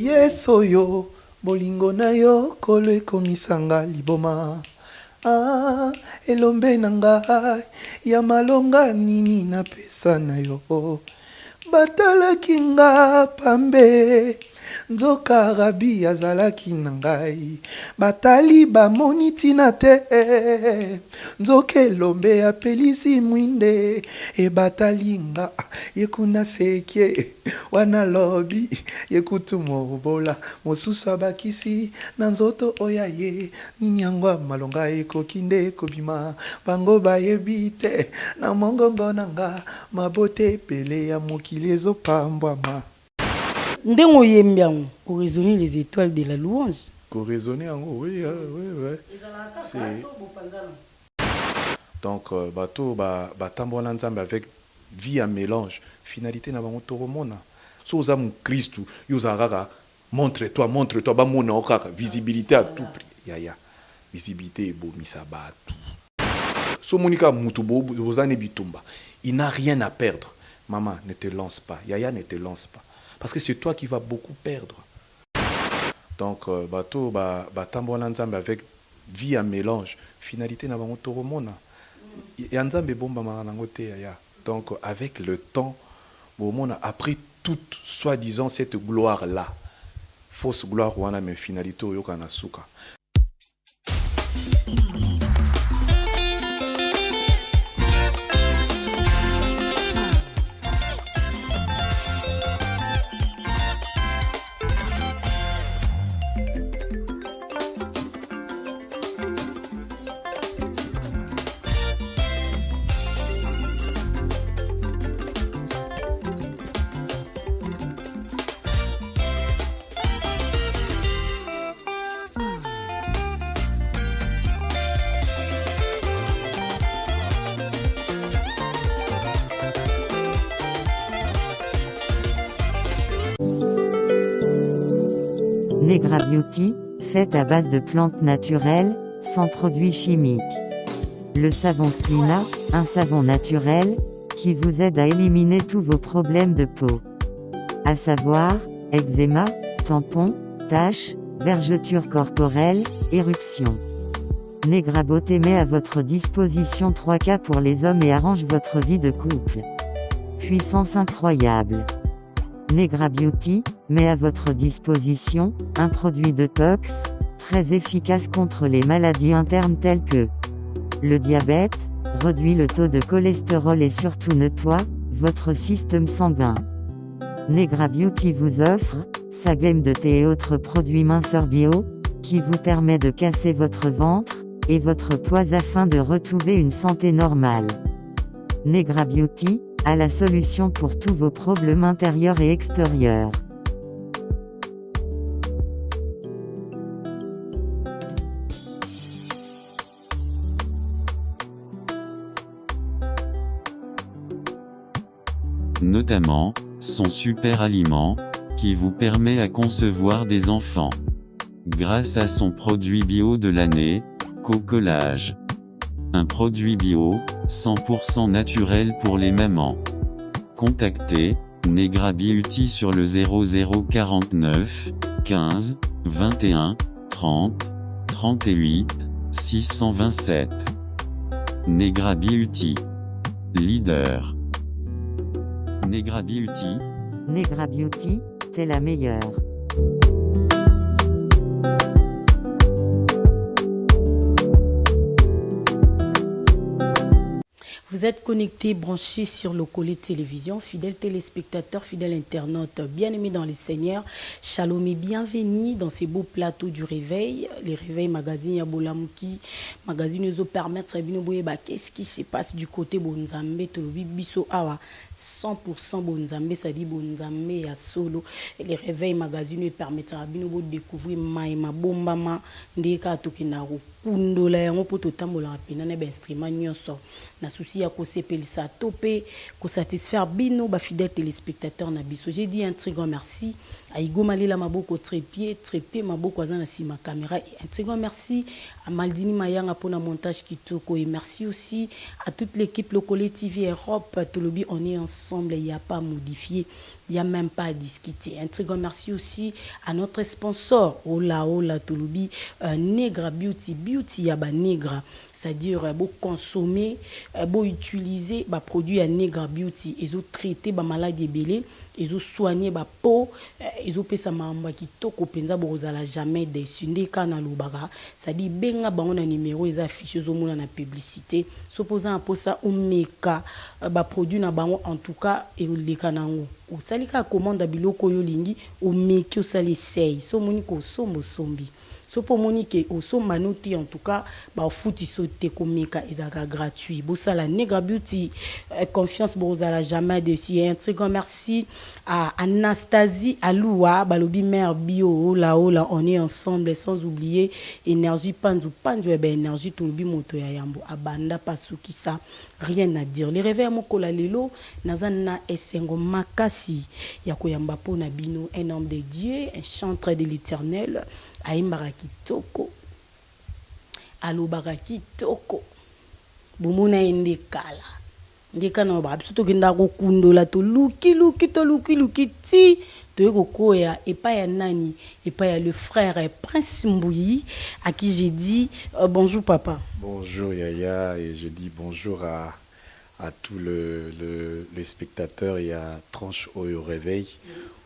Yeso yo, bolingo na yo, kole komisanga liboma. Ah, elombe na ngai, ya malonga nini na pesa na yo. Batalaki nga pambe, nzoka rabi azalaki na ngai. Batali bamoni tina te, nzoka elombe apelisi mwinde. E batali nga, yekuna seke, wana lobi, yekutu mobola. Mosusu abakisi, na nzoto oya ye, ninyangwa malonga ekokinde kobima. Bango bayebi te, na mongongo nanga, mabote pele ya mokili ezopambwama. Ndengo yembiango, pour raisonner les étoiles de la louange. Pour raisonner en haut, oui, oui. Donc, bateau, batambola nzambe avec vie à mélange. Finalité na bango toromona. So za mu Christ, yozarara, montre-toi, ba mona okaka, visibilité à tout prix. Ya. Visibilité ebomisa batu. So monika mutubo, ozane bitumba. Il n'a rien à perdre. Maman, ne te lance pas. Yaya, ne te lance pas. Parce que c'est toi qui vas beaucoup perdre. Donc, bateau, batambola nzambe avec vie à mélange. Finalité na bango toromona. Yanzambe bomba maranango te yaya. Donc, avec le temps, bon, après toute, soi-disant, cette gloire-là, fausse gloire, wana mais finalité, yokana suka. Negra Beauty, fait à base de plantes naturelles, sans produits chimiques. Le savon Splina, un savon naturel, qui vous aide à éliminer tous vos problèmes de peau. À savoir, eczéma, tampons, taches, vergetures corporelles, éruptions. Negra Beauty met à votre disposition 3 cas pour les hommes et arrange votre vie de couple. Puissance incroyable. Negra Beauty met à votre disposition un produit détox, très efficace contre les maladies internes telles que le diabète, réduit le taux de cholestérol et surtout nettoie votre système sanguin. Negra Beauty vous offre sa gamme de thé et autres produits minceurs bio, qui vous permet de casser votre ventre et votre poids afin de retrouver une santé normale. Negra Beauty a la solution pour tous vos problèmes intérieurs et extérieurs. Notamment, son super aliment, qui vous permet à concevoir des enfants. Grâce à son produit bio de l'année, Cocolage. Un produit bio, 100% naturel pour les mamans. Contactez Negra Beauty sur le 0049 15 21 30 38 627. Negra Beauty. Leader. Negra Beauty. Negra Beauty, t'es la meilleure. Vous êtes connectés, branchés sur le collet de télévision, fidèles téléspectateurs, fidèles internautes, bien-aimés dans les seigneurs. Shalom et bienvenue dans ces beaux plateaux du réveil. Les réveils magazine Yabolamouki, magazine nous permettre de qu'est-ce qui se passe du côté Bonzambe, Tolobi Biso Awa, 100% Bonzambe, ça dit Bonzambe à solo. Et les réveils magazine nous permettent de découvrir Maïma Bombama, Ndeka Tokinaro. Kundola yango poto tambola rapina na ba instrument nyonso na souci ya ko sepelisa topé ko satisfaire bino ba fidèles téléspectateurs na biso. J'ai dit un très grand merci Aïgo Malila Maboko trépied Maboko Azana Sima caméra. Un très grand merci à Maldini Mayanga pour le montage Kitoko et merci aussi à toute l'équipe Locole TV Europe. Tolobi, on est ensemble, il n'y a pas à modifier, il n'y a même pas à discuter. Un très grand merci aussi à notre sponsor, Ola Tolobi, Negra Beauty, Yaba Negra, c'est-à-dire beau consommer, beau utiliser, bah produit à Negra Beauty, ils ont traité bah maladie belé, ils ont soigné bah peau, ils ont fait ça mamba qui toko penza bozala jamais déçu ndeka na lubaka, c'est-à-dire benga ba on a numéro ils affichés au monde na publicité, supposant pour ça omeka bah produit na bango en tout cas et le kanango ou salika commande biloko yo lingi o meki o sali sei so moni ko sombo sombi. So pour monique au son manouti en tout cas bah foot sauter comme ezaka gratuit bossa la Negra Beauty confiance bozala jamais dessus. Un très grand merci à Anastasie Aloua balobi mère bio là on est ensemble sans oublier énergie panzu et ben énergie tolobi moto ya yambo abanda pasuki ça rien à dire les réveils mokola lelo nazana esengo makasi ya koyamba pona bino un homme de Dieu un chanteur de l'Éternel aimbara kitoko alobaka kitoko bomona ende kala ndeka na ba biso tokenda kokundola to luki ti toyeko koya epa ya nani epa ya le frère Prince Mbouyi à qui j'ai dit bonjour papa. Bonjour Yaya et je dis bonjour à tout le spectateur et à Tranche au réveil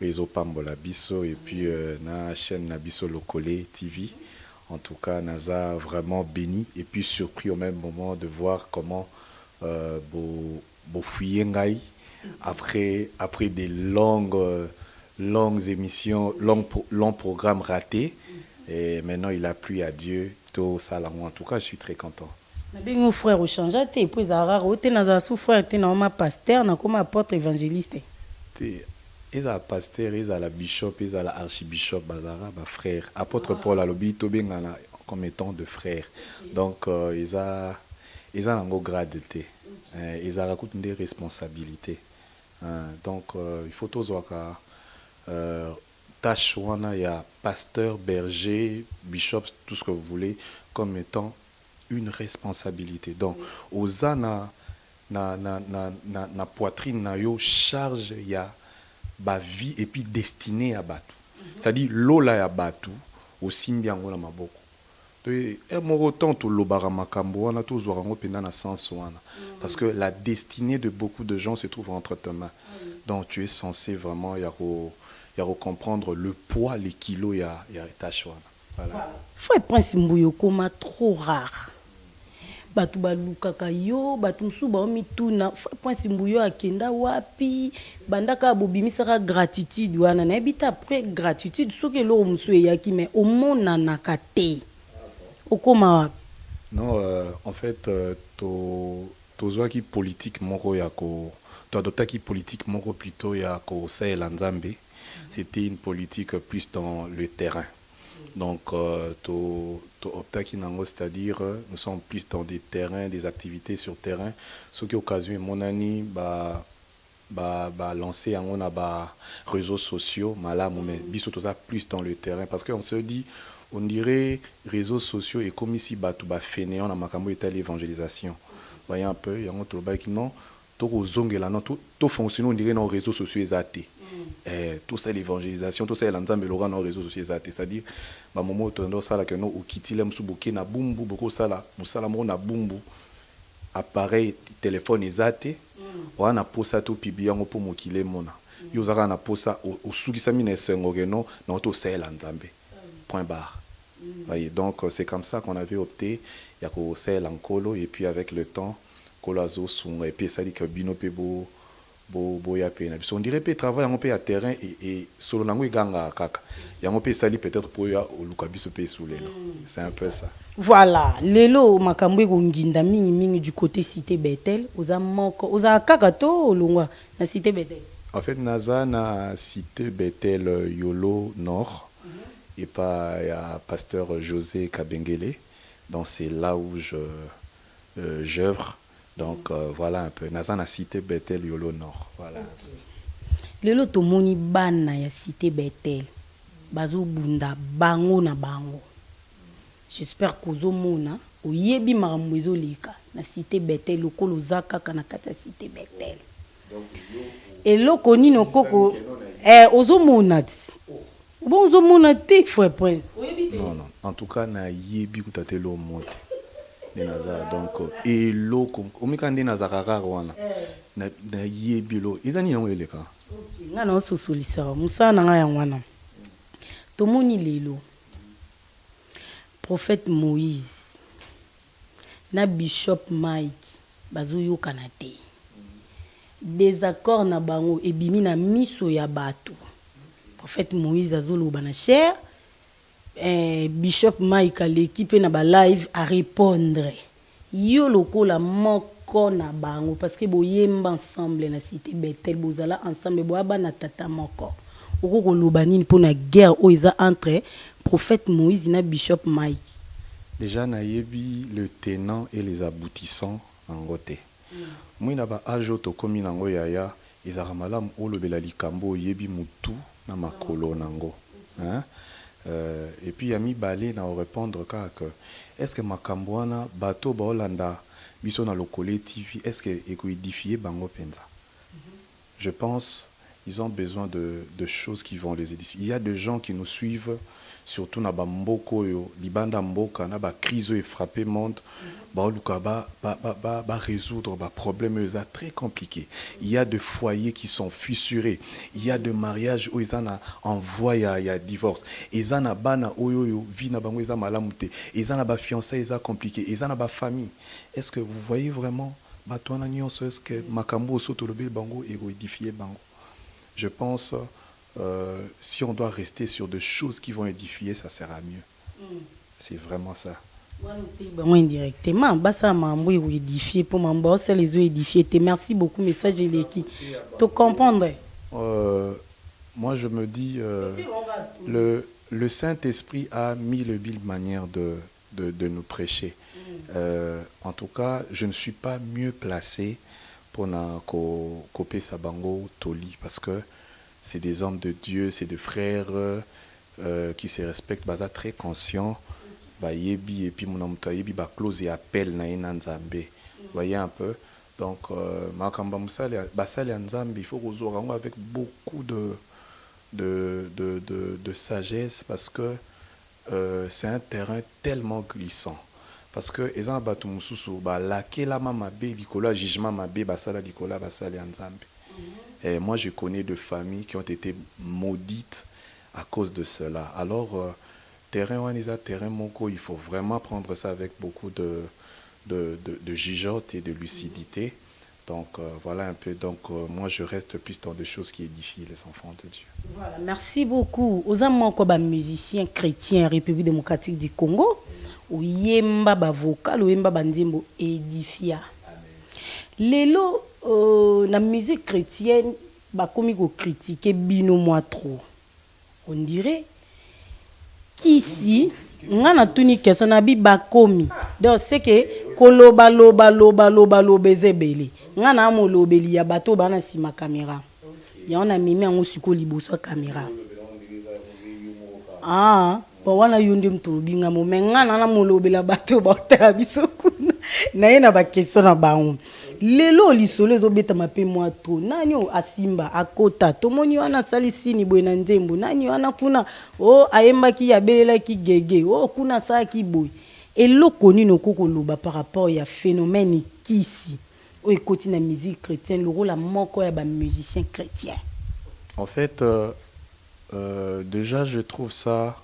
les opambola biso et puis na chaîne na biso Locole TV. En tout cas naza vraiment béni et puis surpris au même moment de voir comment bo fouyengai après des longues émissions longs programmes ratés et maintenant il a plu à Dieu tout ça là. En tout cas je suis très content. Mon frère au change et puis Zara rote na souffre te na ma pasteur na comme apôtre évangéliste. Ils ont pasteur, ils ont la bishop, ils ont la archibishop, bazara, ba frère. Apôtre Paul a lobby tobengana comme étant de frères. Donc ils ont un gros grade de thé. Ils ont des responsabilités. Donc il faut tous voir que tâche wana il y a pasteur, berger, bishop, tout ce que vous voulez comme étant une responsabilité. Donc aux ana na poitrine na yo charge il y a ba vie et puis destinée à Batou. C'est-à-dire lola ya Batou au simbiango na maboko. Et moro tanto lobara makambo wana to zwarango penda na sens wana parce que la destinée de beaucoup de gens se trouve entre tes mains. Donc tu es censé vraiment y comprendre le poids, les kilos ya tâche wana. Voilà. Frère Prince Mbouyi koma trop rare. Batu balukaka yo batu msu ba mituna Prince Mbouyi akenda wapi bandaka bobimisaka gratitude wana na ebita après gratitude soki lo msu yaki mais omona nakate okoma wapi. Non en fait tozwa ki politique moko ya ko to adopta ki politique moko plutôt ya ko saela nzambe. C'était une politique plus dans le terrain. Donc, c'est-à-dire, nous sommes plus dans des terrains, des activités sur terrain. Ce qui occasionne mon année, lancer on a réseaux sociaux, mais plus dans le terrain. Parce qu'on se dit, on dirait réseaux sociaux et comme ici, fainéant, on a makambo et l'évangélisation. Voyez un peu, il y a un autre qui non, tout fonctionne, on dirait dans les réseaux sociaux exatés. Tout ça l'évangélisation tout ça l'ensemble le dans les réseaux sociaux c'est-à-dire ba moment tondo sala que no okitile msubuke na bumbu boko sala musala mo na bumbu appareil téléphone exaté wana posa to pibiango pour mokile mona yo zaka na posa osukisa mina esengo que non na to ça l'ensemble point barre. Voyez donc c'est comme ça qu'on avait opté ya ko ça l'encolo et puis avec le temps kolazo sunga et puis ça dit que bino pebo boya pena biso on dirait peut travailler on peut à terrain et solo nango iganga kaka yango peut sali peut-être pour ya oluka biso pe soulelo c'est un peu ça. Voilà lelo makambo ko nginda mingi du côté cité Bethel oza kaka to olongwa na cité Bethel. En fait naza na cité Bethel Yolo Nord et pas ya pasteur José Kabengele donc c'est là où j'œuvre. Donc voilà un peu. Nazana cité Bethel Yolo Nord. Voilà. lelo tomoni bana ya cité Bethel bazo bunda bango na bango. J'espère kozomona oyebi makambo ezoleka na cité Bethel lokolo zaka kana kata cité Bethel. Eloko nino koko ozomona ti. Bon ozomona te frère Prince. Non non, en tout cas na yebi kutate lo monte. Nenaza donc eloko omikande nazakaka wana. Na yebi lo ezani yango eleka. OK, nga na sosolisa musa na nga ya wana. Tomoni lelo. Prophète Moïse na Bishop Mike bazoyokana te. Désaccord na bango ebimi na miso ya bato. Prophète Moïse azoloba na cher, Bishop Mike l'équipe na ba live à répondre. Yo lokola moko na bango parce que boyemba ensemble na cité Bethel bozala ensemble boaba na tata moko. Okoko loba nini pona guerre oiza entre prophète Moïse na Bishop Mike. Déjà na yebi le tenant et les aboutissants en gote. Moi na ba ajo to komi nango yaya ezaka malamu olobela likambo yebi mutu na makolo nango. Hein? Et puis yami balé na répondre que est-ce que makambo wana bato ba Holanda biso na lokole TV est-ce que édifier bango penza. Je pense ils ont besoin de choses qui vont les édifier. Il y a des gens qui nous suivent surtout na bamboko yo libanda mboka na ba crise et frappé monde ba luka ba résoudre ba problème ça très compliqué. Il y a des foyers qui sont fissurés, il y a des mariages où ils en voie il y a divorce, ils en a bana oyo vie na bango eza malamu te, ils en a ba fiançailles ça compliqué, ils en a ba famille. Est-ce que vous voyez vraiment bato na nyonso est-ce que makambo soto lobel bango et édifier bango? Je pense si on doit rester sur des choses qui vont édifier, ça sera mieux. C'est vraiment ça. Indirectement, basa mambo édifier pour mambo, c'est les eaux édifier. Merci beaucoup, message qui te comprendre. Moi, je me dis, le Saint-Esprit a mis le mille manières de nous prêcher. En tout cas, je ne suis pas mieux placé pour copier Sabango Toli parce que c'est des hommes de Dieu, c'est des frères qui se respectent, baza très conscients. Ba yebi et puis mon homme yebi ba close et appel na nzambe. Voyez un peu. Donc makamba musale basale nzambe, il faut qu'on avec beaucoup de sagesse parce que c'est un terrain tellement glissant. Parce que ezan batu mususu ba lakela mama be likola jugement mabe basala likola basale nzambe. Et moi, je connais de familles qui ont été maudites à cause de cela. Alors, terrain Wanisa, terrain Moko, il faut vraiment prendre ça avec beaucoup de jugeote et de lucidité. Donc, voilà un peu. Donc, moi, je reste plus dans des choses qui édifient les enfants de Dieu. Voilà, merci beaucoup. Aux amants, musiciens chrétiens République démocratique du Congo, ou yemba ba vocal, ou yemba bandimbo édifia. Lelo, la musique chrétienne, comme il critique bino moi trop. On dirait qu'ici, on a tuni question na bi bakomi. Donc c'est que koloba loba zebeli. On a mo lobeli ya bato bana si ma caméra. Ya on a mimi en siko liboso caméra. Ah, bon wana yonde mtolobinga mo menga na mo lobela bato ba ta biso kuna. Na yena ba question na baon. Lelo lisolo ezobeta mape mwa to nani o asimba akota tomoni wana salisini bwena nzembo nani wana kuna o ayemba ki yabelela ki gege o kuna sa ki boy eloko nino koko loba par rapport ya phénomène kisi o ekoti na musique chrétienne le rôle moko ya ba musicien chrétien. En fait déjà je trouve ça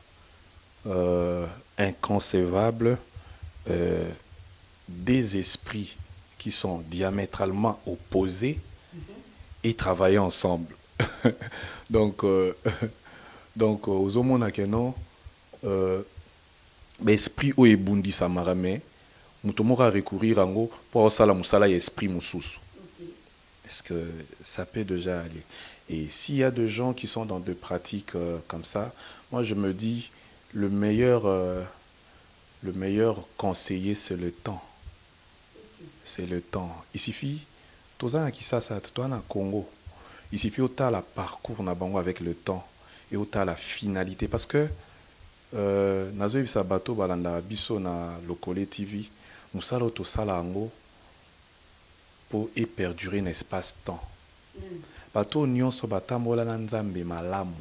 inconcevable des esprits qui sont diamétralement opposés et travailler ensemble. Donc aux hommes keno l'esprit o ebundi samarame mutomora recourir ango pour sala musala esprit mususu. Est-ce que ça peut déjà aller? Et s'il y a des gens qui sont dans des pratiques comme ça, moi je me dis le meilleur conseiller c'est le temps. C'est le temps. Il suffit, toi qui ça, toi na Congo, il suffit autant la parcours na bango avec le temps et autant la finalité parce que nazo yebisa bato balanda biso na Lokole TV musala to sala ngo pour y perdurer un espace-temps. Bato nyonso batambola na nzambe malamu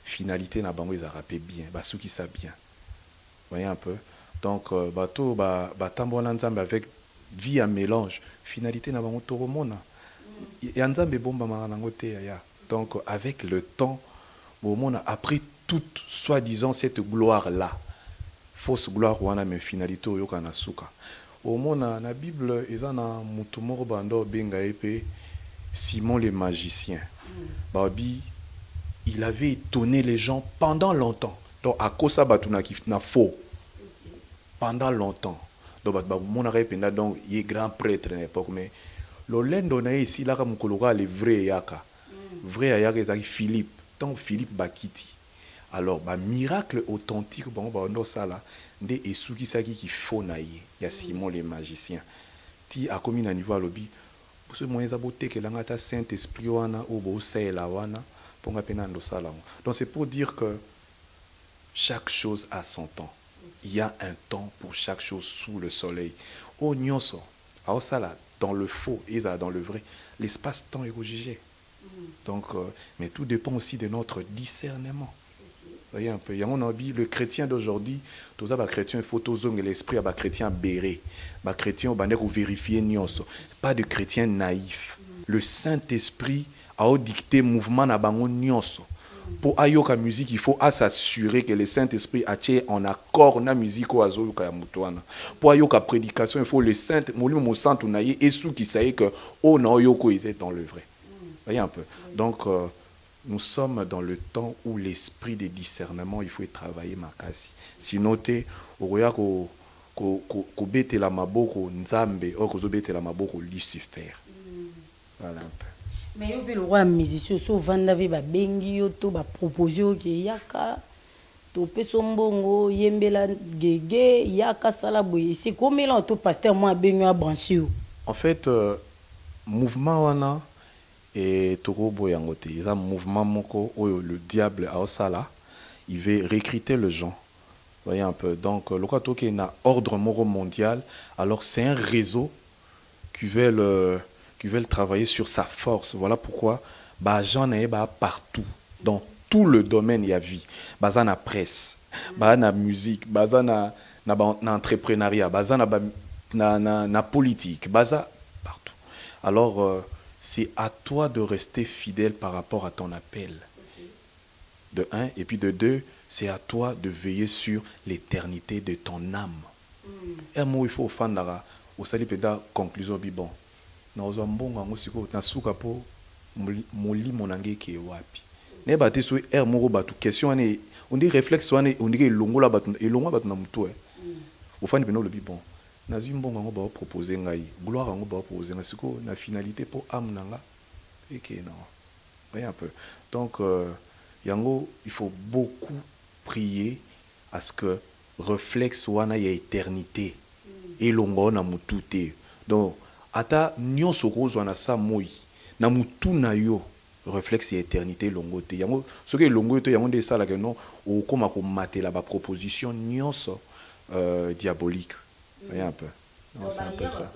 finalité na bango ezara pe bien basuki ça bien. Voyez un peu. Donc bato batambola na nzambe avec vie à mélange finalité na bango toromona. Ya nzambe bomba nango te ya. Donc avec le temps bon après toute soi-disant cette gloire là fausse gloire wana mais finalité oyoka na suka. Au mona na Bible eza na mutu moko bando benga epe Simon le magicien. Babi il avait étonné les gens pendant longtemps. Donc à cause ça batuna ki na faux. Pendant longtemps. Donc mona rependa donc il est grand prêtre à l'époque mais le lendo na ici là comme kolora le vrai yaka. Vrai yaka ezaki Philippe. Donc Philippe bakiti. Alors ba miracle authentique bon bando ça là nde esuki saki ki faux na ye ya Simon le magicien. Ti a commis na niveau alobi ce moyen za boté que l'angata Saint-Esprit wana o bo la wana ponga pena ndo sala. Donc c'est pour dire que chaque chose a son temps. Il y a un temps pour chaque chose sous le soleil. O nyonso a sala dans le faux et dans le vrai. L'espace-temps est jugé. Donc mais tout dépend aussi de notre discernement. Voyez un peu, le chrétien d'aujourd'hui, tous les chrétiens, il faut l'esprit à chrétien béré, chrétien au vérifier nyonso, pas de chrétien naïf. Le Saint-Esprit a dicté mouvement na bango nyonso. Pour ayoka musique, il faut s'assurer que le Saint-Esprit a en accord na musique au azoyoka ya mutuana. Pour ayoka prédication, il faut le Saint, molimo santu naye et sous qui sait que oh na yoko est dans le vrai. Voyez un peu. Donc nous sommes dans le temps où l'esprit de discernement, il faut y travailler makasi. Sinon, tu oya ko bete la maboko nzambe, ou ko bete la maboko Lucifer. Voilà un peu. Mais yo le roi musicien so vanda ve ba bengi yo to ba proposer ke yaka to peso mbongo yembela gege yaka sala boye. C'est comme là to pasteur moi bengi a branché. En fait, mouvement wana et toko boyangote ils ont un mouvement moko où le diable a osala il veut recruter les gens. Voyez un peu. Donc le cas toke na ordre moro mondial alors c'est un réseau qui veulent travailler sur sa force. Voilà pourquoi ba gens na ba partout dans tout le domaine il y a vie. Baza na presse, baza na musique, baza na entrepreneuriat, baza na politique, baza partout. Alors c'est à toi de rester fidèle par rapport à ton appel. De un, et puis de deux, c'est à toi de veiller sur l'éternité de ton âme. Et moi, il faut faire au salut peda conclusion bon. Na ozambonga ngosiko na suka po moli monange ke wapi. Ne bate so moko batu question ane on dit réflexe ane on dit longola batu elonga batu na muto au fani pena le bon. Nazi mbonga ngo ba proposer ngai gloire ngo ba proposer ngai siko na finalité pour âme nanga et que non. Voyez un peu. Donc yango il faut beaucoup prier à ce que réflexe wana ya éternité et longo na mutute. Donc ata nyonso kozwa na sa moi na mutu na yo réflexe ya éternité longo te. Yango soki longo to yango de sala que non o koma ko matela ba proposition nyonso diabolique. Voyez un peu. Non, c'est un peu ça.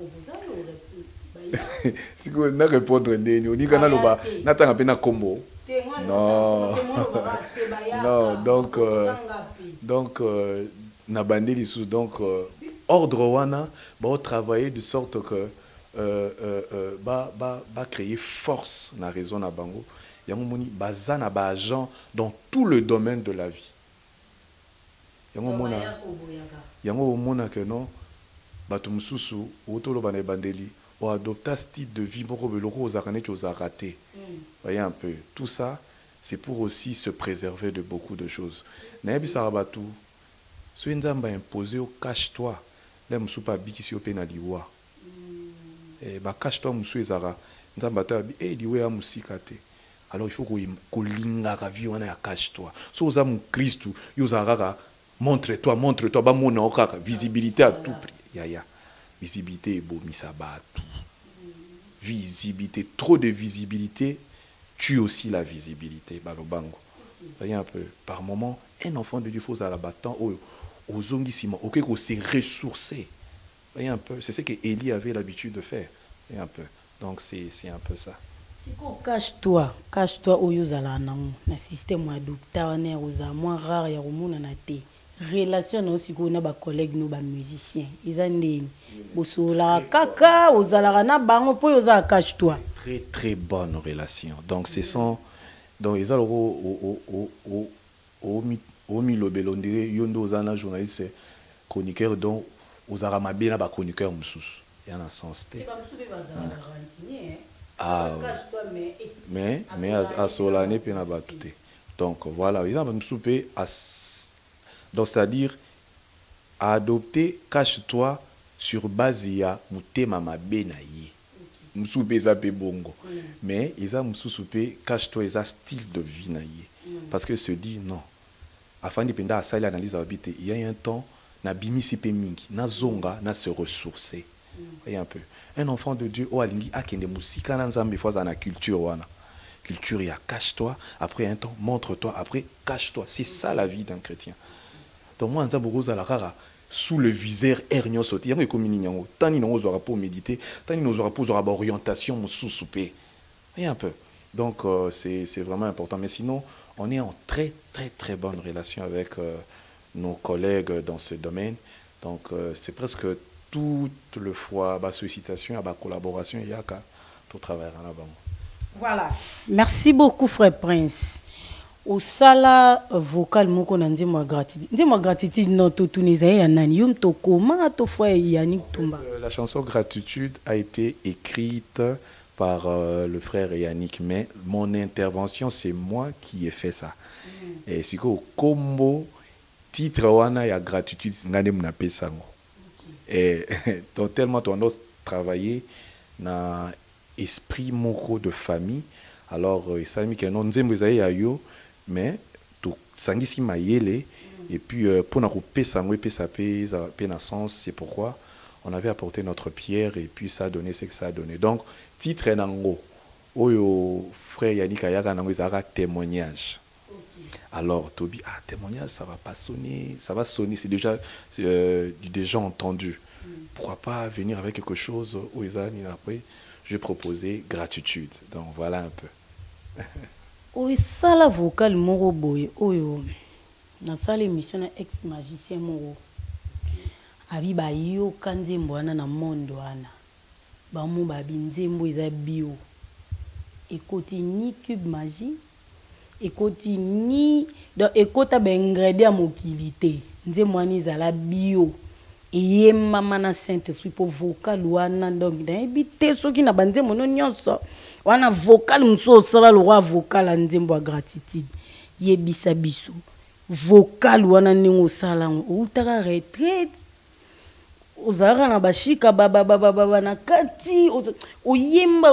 Si vous ne répondez pas, on dit qu'on a le bas. N'attends pas na combo. Non. Non, donc na bandé les sous donc ordre wana ba travailler de sorte que ba créer force na raison na bango. Yango moni bazana ba agent dans tout le domaine de la vie. Yango mona que non bato mususu otolo bana bandeli o adopta style de vie moko beloko ozakane chose raté. Voyez un peu tout ça c'est pour aussi se préserver de beaucoup de choses. Na bisara batu so nzamba imposer au cache-toi là musu pa bikisi opena liwa. Ba cache-toi musu ezara nzamba ta liwa ya musika te. Alors il faut ko linga ka vie wana ya cache-toi. So oza mu Christ yo zara montre-toi ba mona okaka visibilité à tout prix. Yaya, visibilité est beau, misabatu. Visibilité, trop de visibilité tue aussi la visibilité. Balobango. Voyez un peu. Par moment, un enfant de Dieu faut à la battant aux zongissima, ok, qu'on s'est ressourcé. Voyez un peu. C'est ce que Élie avait l'habitude de faire. Voyez un peu. Donc c'est un peu ça. Cache-toi au yozala nango na système adopta na oza moins rare ya romona na te. Relation na osiko na ba collègue no ba musicien. Iza ndeni. Bosola kaka ozala na bango po yoza cache-toi. Très très bonne relation. Donc ce sont donc ils ont au milobelo ndire yondo ozana journaliste chroniqueur donc ozara mabena ba chroniqueur mususu. Il y a un sens té. Ah, mais à Solane puis na batute. Donc voilà, ils ont soupé à donc c'est-à-dire à adopter cache-toi sur base ya mutema mabena yi. Msoupé ça pe bongo. Mais ils ont soupé cache-toi ils a style de vie na yi. Parce que se dit non. Afin de penda ça l'analyse habité, il y a un temps na bimisi pe mingi, na zonga na se ressourcer. Voyez un peu. Un enfant de Dieu, oh alingi akende musika na nzambe fois na culture wana. Culture ya cache-toi, après un temps montre-toi, après cache-toi. C'est ça la vie d'un chrétien. Donc moi nzambe roza la rara sous le viseur ernyo sauté. Yango ekomini nyango. Tani no ozora pour méditer, tani no ozora pour orientation musu soupé. Voyez un peu. Donc c'est vraiment important mais sinon on est en très très très bonne relation avec nos collègues dans ce domaine. Donc c'est presque toute le fois ba sollicitation, ba collaboration il y a qu'à tout travailler en avant. Voilà. Merci beaucoup frère Prince. Au sala vocal moko na ndimo gratitude. Ndimo gratitude non to tunisa ya nani yum to koma to fois Yannick Tumba. La chanson Gratitude a été écrite par le frère Yannick mais mon intervention c'est moi qui ai fait ça. Et c'est au combo titre wana ya Gratitude ngane mnape sango. Et donc tellement on doit travailler na esprit moko de famille alors ça mis que non nzembo za yo mais to sangisi mayele et puis pour na couper sango et ça pe na sens c'est pourquoi on avait apporté notre pierre et puis ça a donné ce que ça a donné. Donc titre nango oyo frère Yannick ayaka nango ezaka témoignage. Alors Toby témoignage ça va pas sonner, ça va sonner, c'est déjà entendu. Pourquoi pas venir avec quelque chose où ils après j'ai proposé Gratitude. Donc voilà un peu. Oui, ça la vocal moro boy oyo na sala émission na ex magicien moro. Abi ba yo kanzembo wana na mondo wana. Ba mu ba binzembo eza bio. Ekoti ni cube magie. Ekoti ni donc ekota ba ingrédient mokilité. Nzembo ani zala bio. Et maman na Saint-Esprit pour vocal wana donc dans habité ceux qui na banze mono nyonso wana vocal mso sala le roi vocal nzembo gratitude yebisa biso vocal wana ningo sala utaka retraite ozara na bashika baba na kati oyemba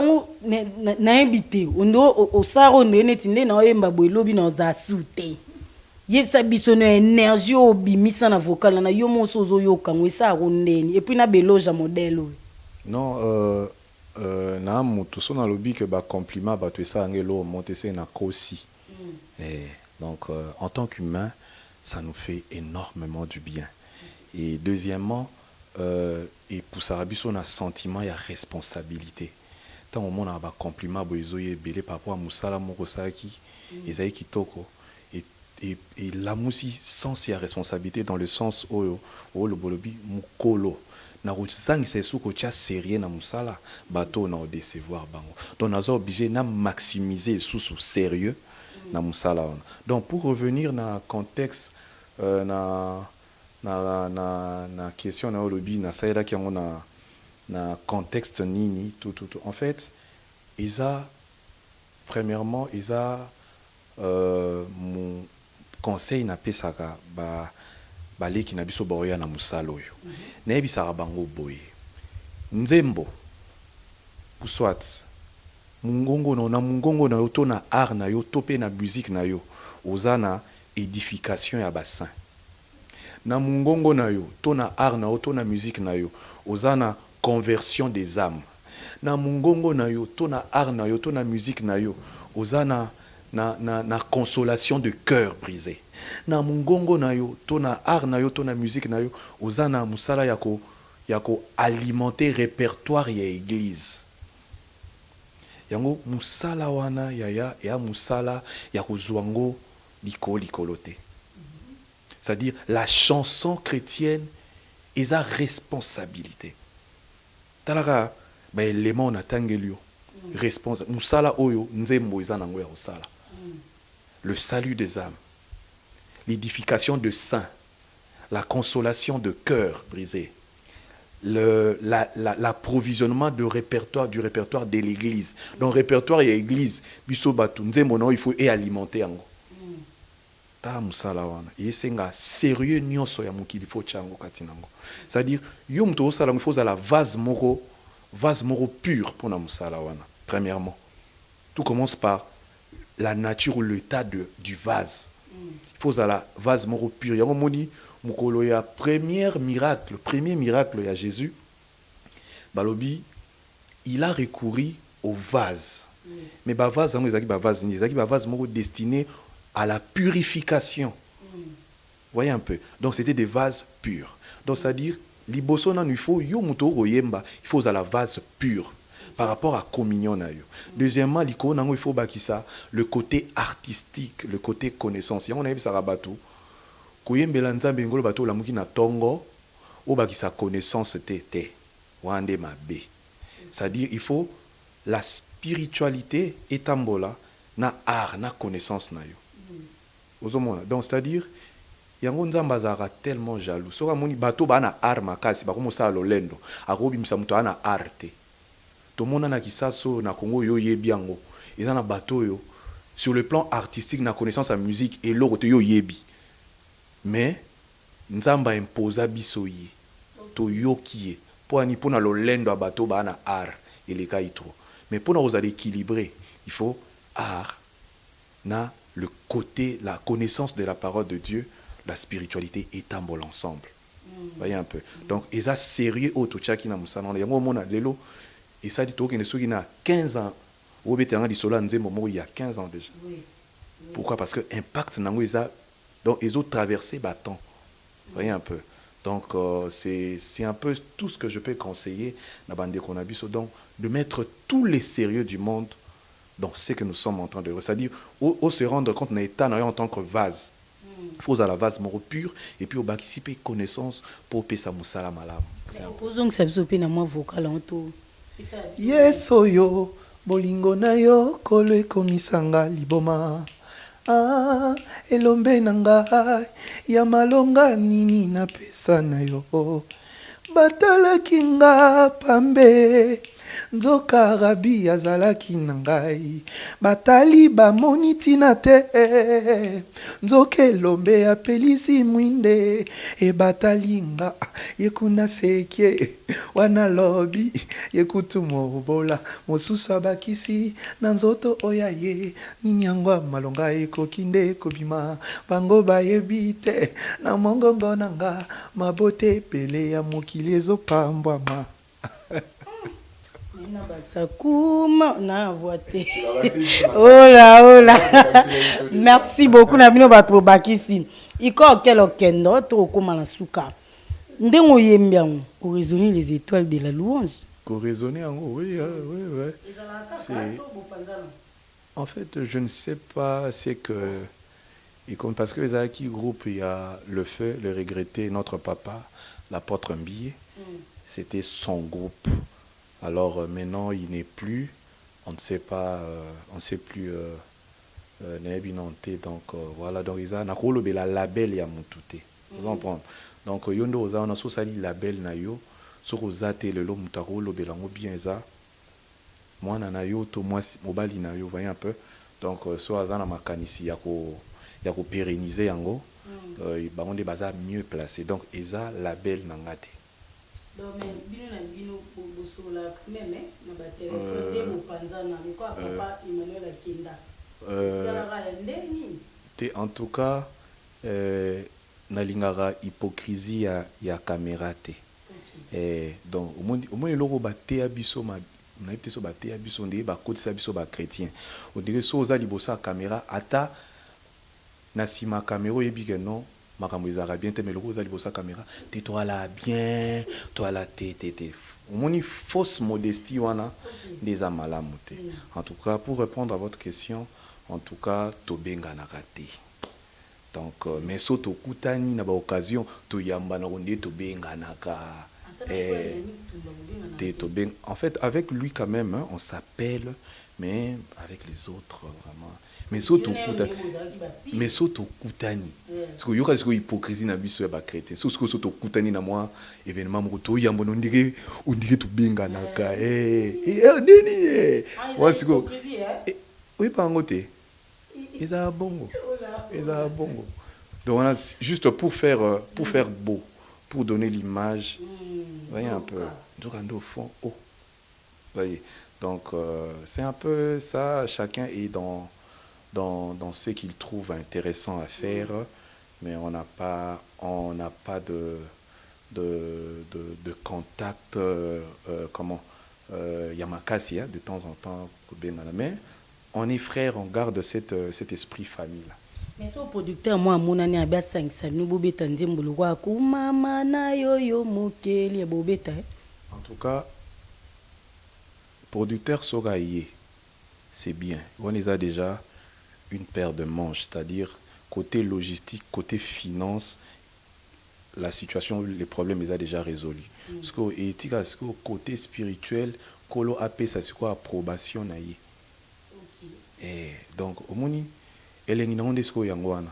na habité ondo osaro neti nde na oyemba boelobi na ozasute. Yebisa biso na énergie obimisa na vocal na yo moso zo yo kangwe sa rondeni et puis na beloja modèle. Non na mutu so na lobi que ba compliment ba to ça ngelo monter c'est na kosi. Et donc en tant qu'humain ça nous fait énormément du bien. Et deuxièmement et pour ça biso na sentiment ya responsabilité. Tant au monde na ba compliment bozo yebele par rapport à musala moko saki ezai kitoko. Et la musique sans sa responsabilité dans le sens où le bolobi mukolo na rutsangi c'est sous que tu as sérieux na musala bateau na décevoir bango donc on a obligé na maximiser sous sérieux na musala. Donc pour revenir na contexte na question na lobby na saïda qui on a na contexte nini tout en fait isa premièrement isa mon conseil na pesaka ba leki na biso boya na musalo yo na ebisaka bango boye nzembo kuswat mungongo na yo to na art na yo to pe na musique na yo ozana édification ya bassin na mungongo na yo to na art na yo to na musique na yo ozana conversion des âmes na mungongo na yo to na art na yo to na musique na yo oza na consolation de cœur brisé na mungongo na yo to na art na yo to na musique na yo oza na musala ya ko alimenter répertoire ya église yango musala wana ya musala ya kozwa ngo likolo te. C'est-à-dire la chanson chrétienne est sa responsabilité. Talaka ba élément na tangelio responsable musala oyo nzembo eza nango ya kosala. Le salut des âmes, l'édification de saints, la consolation de cœurs brisés, l'approvisionnement du répertoire de l'église. Dans le répertoire, il y a l'église, il faut alimenter. Sérieux, c'est-à-dire, il faut la vase moro pur pour nous. Premièrement, tout commence par la nature ou l'état du vase. Il faut la vase moro pur. Il y a le premier miracle à Jésus, Balobi, il a recouru au vase. Mais le vase, c'est un vase destiné à la purification. Voyez un peu. Donc c'était des vases purs. Donc c'est-à-dire, il faut la vase pure par rapport à la communion. Deuxièmement, il faut le côté artistique, le côté connaissance. Il y a connaissance. C'est-à-dire, il faut la spiritualité étambola na art, na connaissance. Donc, c'est-à-dire, il y a tellement jaloux. Si on bateau na art makasi, ba komosa lolendo, akobi msamuto ana arte. To mona na kisaso na Congo yo yebi yango. Eza na bateau yo sur le plan artistique na connaissance en musique et l'autre yo yebi. Mais nzamba imposa biso ye. To yokie. Pour ni pona lolendo a bateau ba na art et les kaitro. Mais pour nous équilibrer, il faut art na le côté, la connaissance de la parole de Dieu, la spiritualité étant ensemble. Voyez un peu. Donc, ils ont sérieux au Tochaki na musana. Il y a un moment lelo et ça dit qu'il y a 15 ans. Au bétail dit cela il y a 15 ans déjà. Pourquoi? Parce que impact nango donc ils ont traversé bâton. Voyez un peu. Donc c'est un peu tout ce que je peux conseiller na bande konabiso, donc de mettre tous les sérieux du monde dans ce que nous sommes en train de, c'est-à-dire au se rendre compte na état en tant que vase. Il faut à la vase moro pur et puis au participer connaissance pour pesa musala malam. Posons que ça se na moi vocal en tout. Yes oyo bolingo na yo kolo ekomisanga liboma. Ah, elombe nanga ya malonga nini na pesa na yo. Batalaki nga pambe nzoka rabi azalaki na ngai, batali bamoni ntina te, nzoka elombe apelisi mwinde ebatali nga yekuna seke wana lobi yekutu mobola mosusu abakisi na nzoto oya ye nini yango malonga ekoki nde kobima bango bayebi te na mongongo na nga mabote epele ya mokili ezopambwama. Oh là. Merci beaucoup Nabino Batro Bakisi. Iko quel okendo to koma na suka. Ndengo yembiango pour raisonner les étoiles de la louange. Pour raisonner oui. En fait, je ne sais pas, c'est que parce que les Aki groupe, il y a le feu, le regretté, notre papa, l'apôtre Mbiye, c'était son groupe. Alors maintenant, il n'est plus, on ne sait pas, on ne sait plus, donc voilà, donc ils ont la label ya mutute. Vous comprenez? Donc yondo oza on a sali label na yo, sur ozate le lo mutarolo belango bien ça. Moi na yo to moi mobali na yo, voyez un peu. Donc so azana makanisi ya ko pérenniser yango, bango baza mieux placé. Donc eza label nangate. Donc bino na bino bosola même na ba téléphone de mopanzana ko papa Emmanuel Akenda. En tout cas nalingara hypocrisie ya caméra te. Donc au moins loko ba te abiso on a été sur la télé, on dirait bah côté ça sur chrétien. On dirait sur aux alibosa caméra, ata nasima caméra et bien non, makambo les arabiens te mais le aux alibosa caméra, t'es toi là bien, toi là t'es. Au moins une fausse modestie wana des amalamoute. En tout cas, pour répondre à votre question, en tout cas, tobenga na raté. Donc, mais so to kutani na ba occasion to yamba na onde tobenga na ka. En fait, avec lui quand même, hein, on s'appelle, mais avec les autres, vraiment. Mais surtout kutani. Parce que yoka siko hypocrisie na biso ya ba chrétien. So siko to kutani na moi événement moto yamba on dirait to benga na ka. Nini. Moi siko. Oui pas ngote. Eza bongo. Donc voilà, juste pour faire beau, pour donner l'image. Voyez un peu. Au fond, oh. Voyez. Donc c'est un peu ça, chacun est dans ce qu'il trouve intéressant à faire, mais on n'a pas de contact, Yamakasi, de temps en temps, mais on est frères, on garde cet esprit famille-là. Mais ce producteur, moi, mon année a bien 500 000 bobeta ndimbulu kwa kumama na yoyo mokeli bobeta. En tout cas, producteur Soraïe, c'est bien. On les a déjà une paire de manches, c'est-à-dire côté logistique, côté finance, la situation, les problèmes les a déjà résolus. Parce que éthique, côté spirituel, kolo AP, ça c'est quoi approbation naïe. Et donc au moni, elle est une onde yangwana.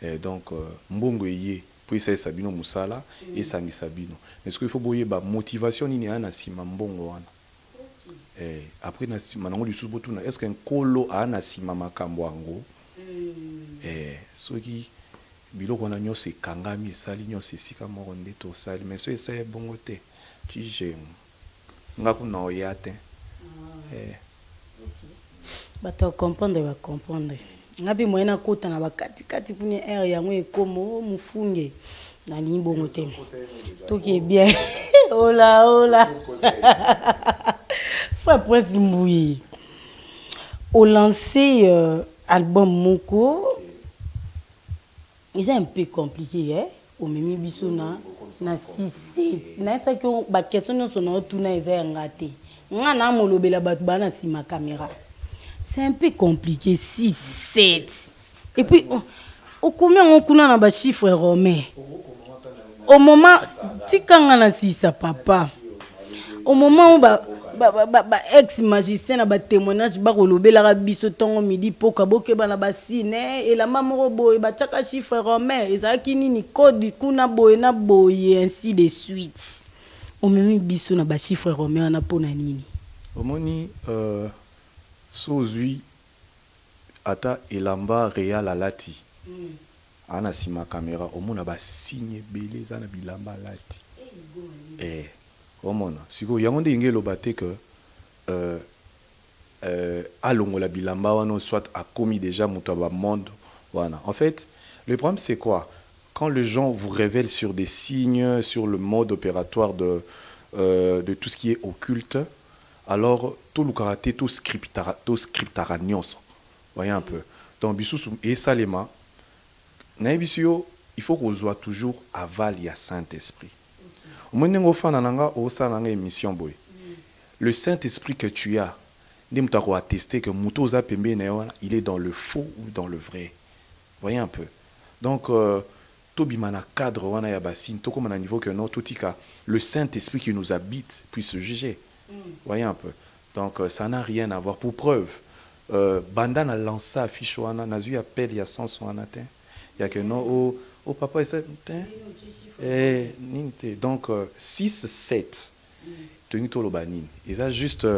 Et donc mbongo yé, puis ça sabino musala et sangi sabino. Mais ce qu'il faut boyer ba motivation ni ana sima mbongo wana. Et après na sima nango du subotuna, est-ce qu'un kolo ana sima makambo ango? Et ce qui biloko na nyose kangami sali nyose sika moko ndeto sali mais ce c'est bongo te. Tu je ngaku na oyate. Bato comprendre va comprendre. Ngabi moyena kota na bakati kati puni air yango ekomo mufunge na limbongo te. Toki bien. Ola. Faut presque mbouyi. Au lancé album Moko, c'est un peu compliqué au mimi biso na 6-7. Na ça que ba question non sono tuna eza ngate. Nga na molobela batu bana sima caméra. C'est un peu compliqué 6-7. Et puis au combien on kuna na ba chiffre romain. Au moment tikanga na sisa papa. Au moment où ex magicien na ba témoignage ba kolobela biso tongo midi poka bokeba na basine et la maman boy ba tchaka chiffre romain ezaki nini code kuna boy na boy ainsi de suite. O memi biso na ba chiffre romain na pona nini. Omoni sozui ata elamba real alati. Ana sima caméra omona ba signe belé za na bilamba alati. Omona siko yango nde ngelo bate que alongola bilamba wana soit a commis déjà muto ba monde wana. En fait, le problème c'est quoi? Quand les gens vous révèlent sur des signes, sur le mode opératoire de tout ce qui est occulte, alors tout le karaté, tout scriptaranios. Voyez un peu. Donc bisous et salema naibisio, il faut qu'on soit toujours aval ya Saint-Esprit. Le Saint-Esprit que tu as, il attester que il est dans le faux ou dans le vrai. Voyez un peu. Donc, Tobimana cadre wana ya basine, to comme à niveau que non, le Saint-Esprit qui nous habite puisse juger. Voyez un peu. Donc, ça n'a rien à voir. Pour preuve, Bandan a lancé affiche wana, nazu appel il y a sens wana te. Il y a que non, oh papa, donc 6-7 et ça juste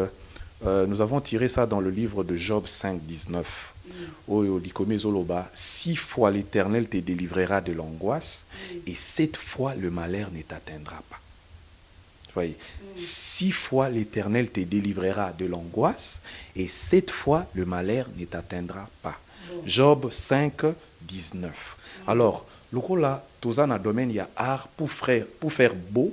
nous avons tiré ça dans le livre de Job 5-19 6 fois l'Éternel te délivrera de l'angoisse et 7 fois le malheur ne t'atteindra pas. Voyez, 6 fois l'Éternel te délivrera de l'angoisse et 7 fois le malheur ne t'atteindra pas. Job 5-19. Alors le là, tout ça dans le domaine, il y a art pour faire beau.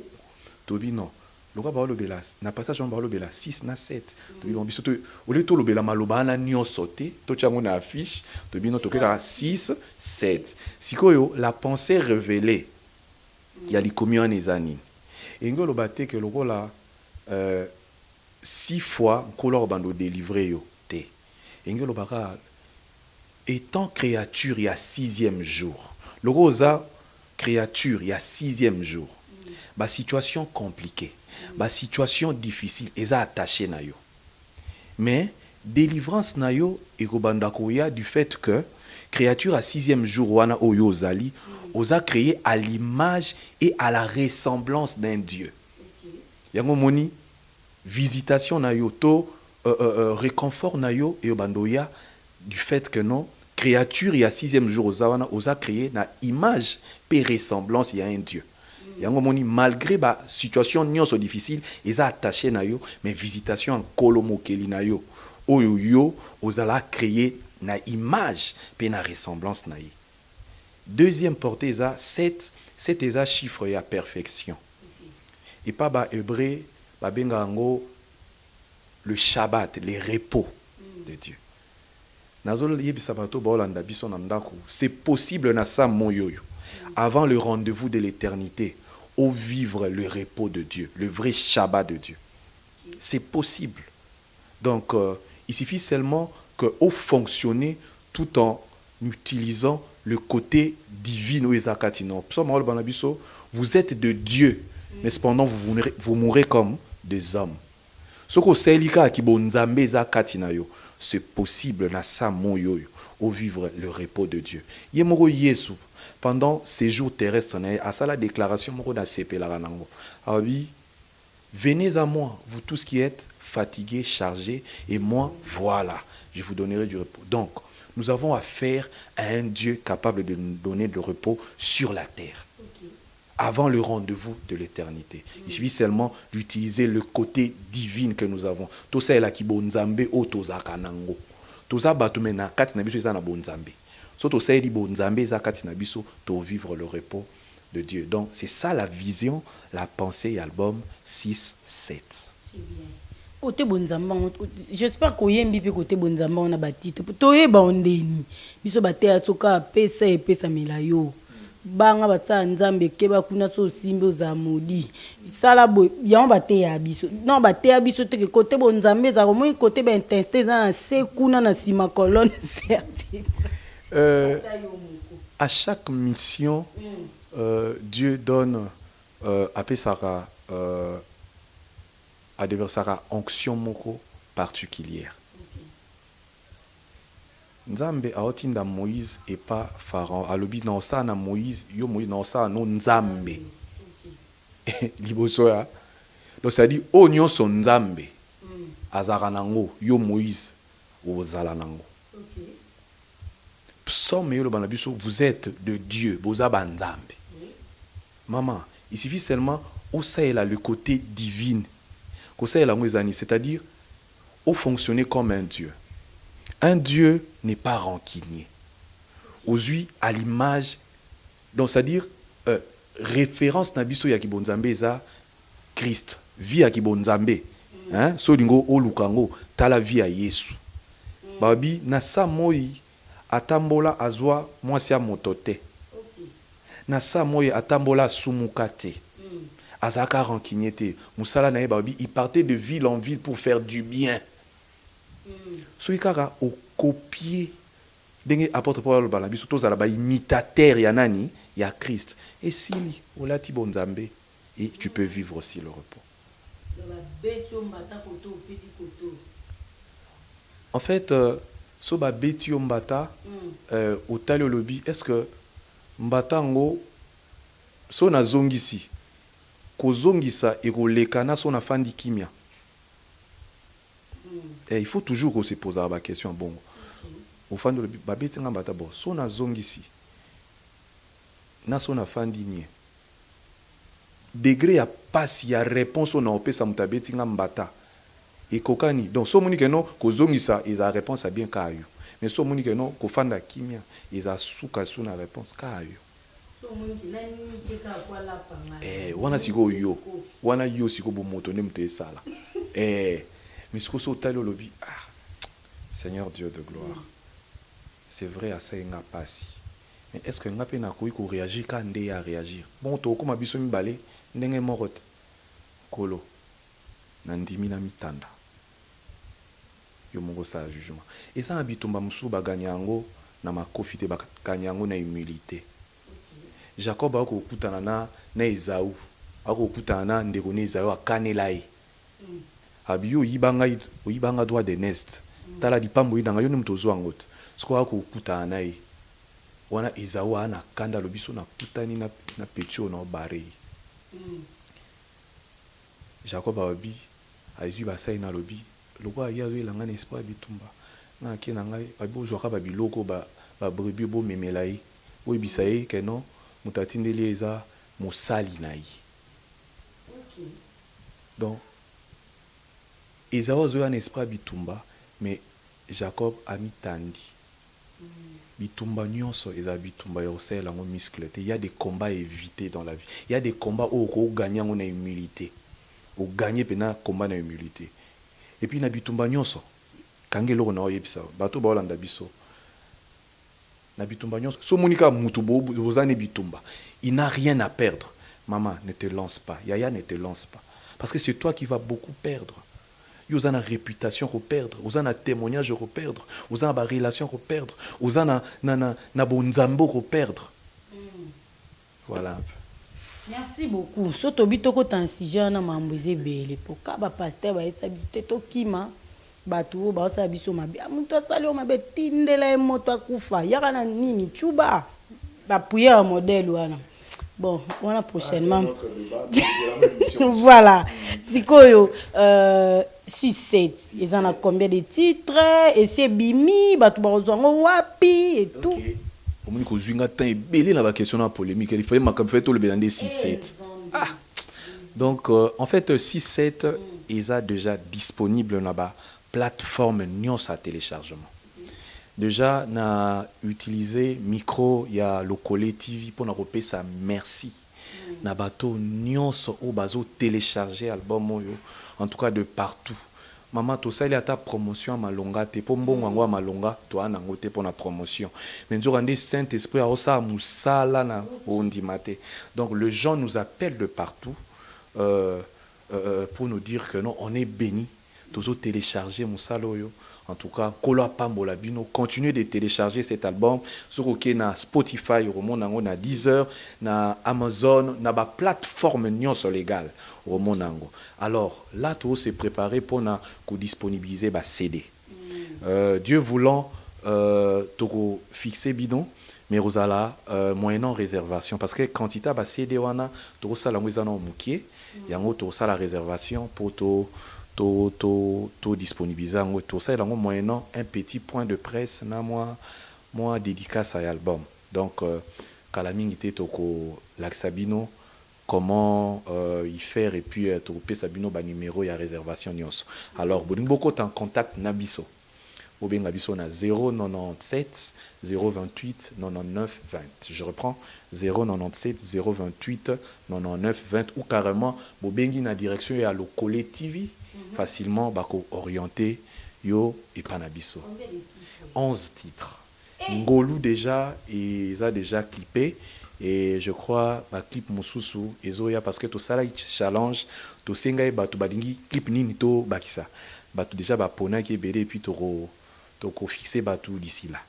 Tobi non. Le roi Baolobela, na passage on Baolobela 6 na 7. To bi biso to ole to lobela maloba na nyonso te, to chango na affiche, to bi no to ka 6 7. Sikoyo la pensée révélée. Il y a les communions ezani. Et ngolo bate que le roi là 6 fois kolor bando délivré yo te. Et ngolo baka étant créature il y a 6e jour. Le rosa créature il y a 6e jour. Ba situation compliquée. Ba situation difficile eza attaché na yo. Mais délivrance na yo ekobanda koya du fait que créature à 6e jour wana oyo zali osa créé à l'image et à la ressemblance d'un Dieu. Yango moni visitation na yo to réconfort na yo et bandoya du fait que non créature il y a 6e jour osa créé na image et ressemblance il y a un Dieu. Yango moni malgré ba situation nyonso difficile eza attaché na yo mais visitation en kolomokeli na yo oyo yo ozala créé na image pe na ressemblance na ye. Deuxième portée eza 7 eza chiffre ya perfection. Et pas ba hébreu ba benga ngo le Shabbat, les repos de Dieu. Nazolo yebisa bato ba olanda biso na ndako, c'est possible na sa moyoyo avant le rendez-vous de l'éternité. Au vivre le repos de Dieu, le vrai Shabbat de Dieu. C'est possible. Donc, il suffit seulement qu'au fonctionner tout en utilisant le côté divin ou ezakatino. Vous êtes de Dieu, mais cependant vous mourrez comme des hommes. C'est possible na sa moyoyo au vivre le repos de Dieu. Yemoro Yesu pendant ces jours terrestres, à ça la déclaration, ah oui, venez à moi, vous tous qui êtes fatigués, chargés, et moi, voilà, je vous donnerai du repos. Donc, nous avons affaire à un Dieu capable de nous donner le repos sur la terre, avant le rendez-vous de l'éternité. Il suffit seulement d'utiliser le côté divin que nous avons. Tout ça est là qui bonzambe o toza kanango. Toza batumena kati na biso eza na bonzambe. Surtout ça dit bonzambe za kati na biso to vivre le repos de Dieu. Donc c'est ça la vision, la pensée album 6 7. C'est bien. Côté bonzamba, j'espère qu'on y a un côté bonzamba on a bâti. Toye ba ondeni. Biso bate asoka pesa et pesa melayo. Banga batsa nzambe keba kuna so simbo za modi. Sala bo ya bate ya biso. Non bate ya biso te côté bonzambe za ko côté ben intensité za na se kuna na sima colonne vertébrale. À chaque mission, Dieu donne à Pesara adversaire onction moko particulière. Nzambe aotinda Moïse et pas Pharaon. Alobi na osa na Moïse, yo Moïse na osa no Nzambe. Liboso ya. Donc ça dit o nyonso Nzambe. Azara nango yo Moïse ozala nango. Psaume yo lo banabiso vous êtes de Dieu, bozaba Nzambe. Maman, il suffit seulement au ça est là le côté divin. C'est-à-dire au fonctionner comme un Dieu. Un Dieu n'est pas rancunier. Aujourd'hui, à l'image, donc c'est-à-dire référence nabiso ya kibonzambe za Christ, vie ya kibonzambe. Hein, solingo o lukango tala vie ya Yesu. Babi na sa moi atambola azwa mwasi ya motote. Na sa moi atambola sumukate. Azaka rancunier. Moussala nae babi, il partait de ville en ville pour faire du bien. Soikara au copier dengue apôtre Paul balabi surtout za ba imitateur ya nani ya Christ. Et sili olati bonzambe et tu peux vivre aussi le repos. En fait so ba beti mbata au tali lobby est-ce que mbatango so na zongisi kozongisa ekoleka na son afandi kimia. Et il faut toujours se poser la question bon. Au fond de babeti ngambata bon so na zongisi na son afandi nie. Degré ya passe ya réponse on a opesa mutabeti ngambata. Et kokani donc so moni que non kozongisa ils a réponse à bien kayo. Mais so moni que non ko fanda kimia ils a suka suna réponse kayo. wana siko yo wana yo siko bomoto nde moto esala mais siko so otali olobi Seigneur Dieu de gloire c'est vrai asa enga pasi mais est ce que nga mpe nakoki koréagir ka nde ya réagir bon tokóma biso mibale ndenge moko te kolo na ndimi na mitanda yo moko osala jugement eza na bitumba mosusu baganya yango na makofi te baganya yango na humilité. Jacob akokutana na Esaü akokutana na ndeko na Esaü akanela ye abi yo oyibanga droit de nest tala lipambo yinanga yo nde moto ozwa yango te siko akokutana na ye wana Esaü ana kanda alobi so nakutani na peti oyo na obare Jacob alobi azwi basali na alobi lokola ye azoyelanga na espoir ya bitumba nga ake na ngai abi ozwaka babiloko babrebi bomemela ye boyebisa ye ke non moto atindeli eza mosali na ye donc Esaü azoya na espoir ya bitumba mais Jacob amitandi bitumba nyonso eza bitumba ya kosalela yango muscle te. Il y a des combats à éviter dans la vie. Il y a des combats où on gagne en humilité. On gagne pena combat na humilité. Et puis na bitumba nyonso kangelo na oyebisa bato ba olanda biso na bitumba nyonso so monika mutu bozane bitumba il n'a rien à perdre. Maman, ne te lance pas. Yaya, ne te lance pas parce que c'est toi qui vas beaucoup perdre. Vous avez une réputation à perdre, vous avez un témoignage à perdre, vous avez une relation à perdre, vous avez un bon zambo à perdre. Voilà. Merci beaucoup. Soto bitoko tansijo na mambuze bele poka ba pasteur ba esabite to kima batu ba sabiso mabe amuntu asali o mabe tindela emoto akufa yaka na nini chuba ba prière modèle wana. Bon, voilà prochainement. Voilà. Sikoyo 6-7. Ils en ont combien de titres? Et c'est Bimi, Batoubarozongo Wapi et tout. Au moins, il y a une question polémique. Il fallait que je fasse le 6-7. Donc, en fait, 6-7, ils sont déjà disponibles dans la plateforme Nyons à téléchargement. Déjà, on a utilisé micro, il y a le Collet TV pour nous repérer ça. Merci. Na bateau Nyons au bazo télécharger album en tout cas de partout. Maman, tout ça il y a ta promotion à Malonga, te pour bon à Malonga, toi en angoté pour la promotion. Mais nous avons des Saint-Esprit à Osa Moussala na Ondimate. Donc le gens nous appellent de partout pour nous dire que non, on est béni. Tous télécharger Moussaloyo. En tout cas, Kolo Pambola Bino, continuez de télécharger cet album sur na Spotify, au monde na Deezer, na Amazon, na ba plateforme nyonso légale au monde nango. Alors là, tout s'est préparé pour na disponibiliser ba CD. Dieu voulant, toko fixer bidon, mais rosala moyennant réservation parce que quantité ba CD wana toko sala ngwezana mukie, yango toko sala réservation pour to disponibiliser tout ça il moyennant un petit point de presse na moi dédicace à l'album. Donc Kalaming était toko Laxabino comment y faire et puis toko Sabino ba numéro ya réservation nyonso. Alors beaucoup en contact nabiso obenga biso na 097 028 99 20. Je reprends 097 028 99 20 ou carrément bobengi na direction ya le Collet TV. Facilement bako orienté yo et panabiso 11 titres. Ngolu déjà ils a déjà clippé et je crois ba clip mususu ezoya parce que to sala challenge to senga e batu badingi clip nini to bakisa batu déjà ba pona ki béré et puis to ko fixer batu d'ici là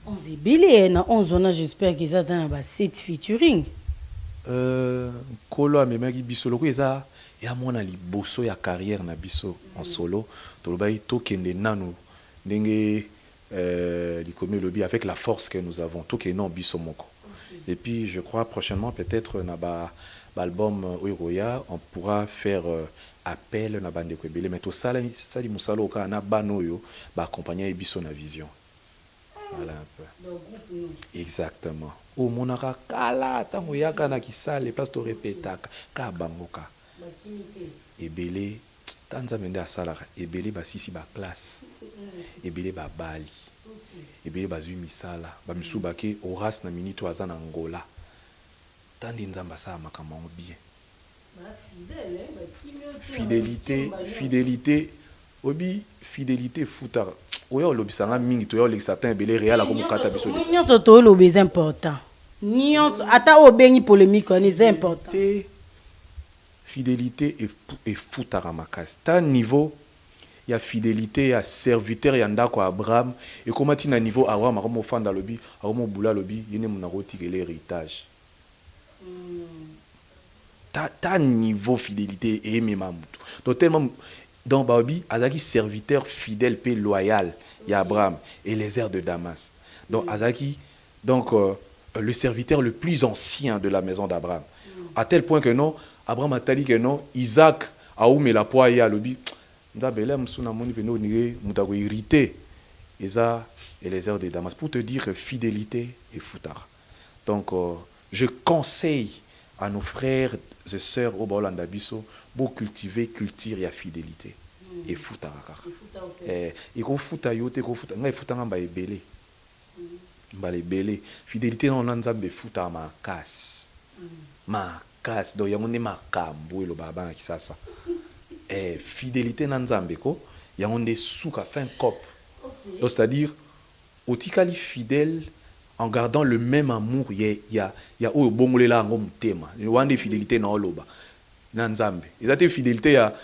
11 belé na 11 on j'espère qu'ils attendent ba 7 featuring kolo amemaki biso loko eza ya mona liboso ya carrière na biso en solo tolobai tokende nanu ndenge likomi lobi avec la force que nous avons tokeno biso moko. Et puis je crois prochainement peut-être na ba album Oiroya on pourra faire appel na bande ko ebele mais to sala sali musalo ka na banoyo ba accompagner biso na vision. Voilà un peu. Exactement. O monaka kala tango yaka na kisale pastor repetaka ka bangoka. Ebele tanza mende asalaka ebele basisi ba classe ebele ba bali ebele bazwi misala ba misu bake Horace na minito aza na Angola tandi nzamba ça makambo bien. Fidélité, obi fidélité futa. Oyo lobisanga mingi to yo le certain belé réel comme kata biso. Nyonso to lobi c'est important. Nyonso ata obengi polémique on est important. Fidélité et futa ramakasi. Ta niveau il y a fidélité, il y a serviteur, il y a ndako Abraham et comment tu na niveau Abraham a comme fanda lobi, a comme boula lobi, yene mon aroti l'héritage. Ta niveau fidélité et aimé mamoutou. Donc tellement dans Baobi, Azaki serviteur fidèle paix loyal, il y a Abraham et les airs de Damas. Donc Azaki donc le serviteur le plus ancien de la maison d'Abraham. À tel point que non, Abraham a dit que non, Isaac a oumé la poids et a lobi. Ndabela msuna moni peno nige mutako irrité. Isa et les airs de Damas pour te dire que fidélité et foutard. Donc je conseille à nos frères et sœurs au Bolanda Bisso pour cultiver culture et fidélité et foutard. Et qu'on fouta yote qu'on fouta ngai fouta ngamba ebele. Mbale belé fidélité non nzambe fouta ma casse. Ma casse do yango ne makambo lo baba ki sasa. Fidélité nan nzambe ko yango nde souka fin cop. Donc c'est-à-dire otikali fidèle en gardant le même amour, il y a au bongolela ngom tema. Il y a des fidélités na oloba. Na nzambe. Ils ont fidélité ya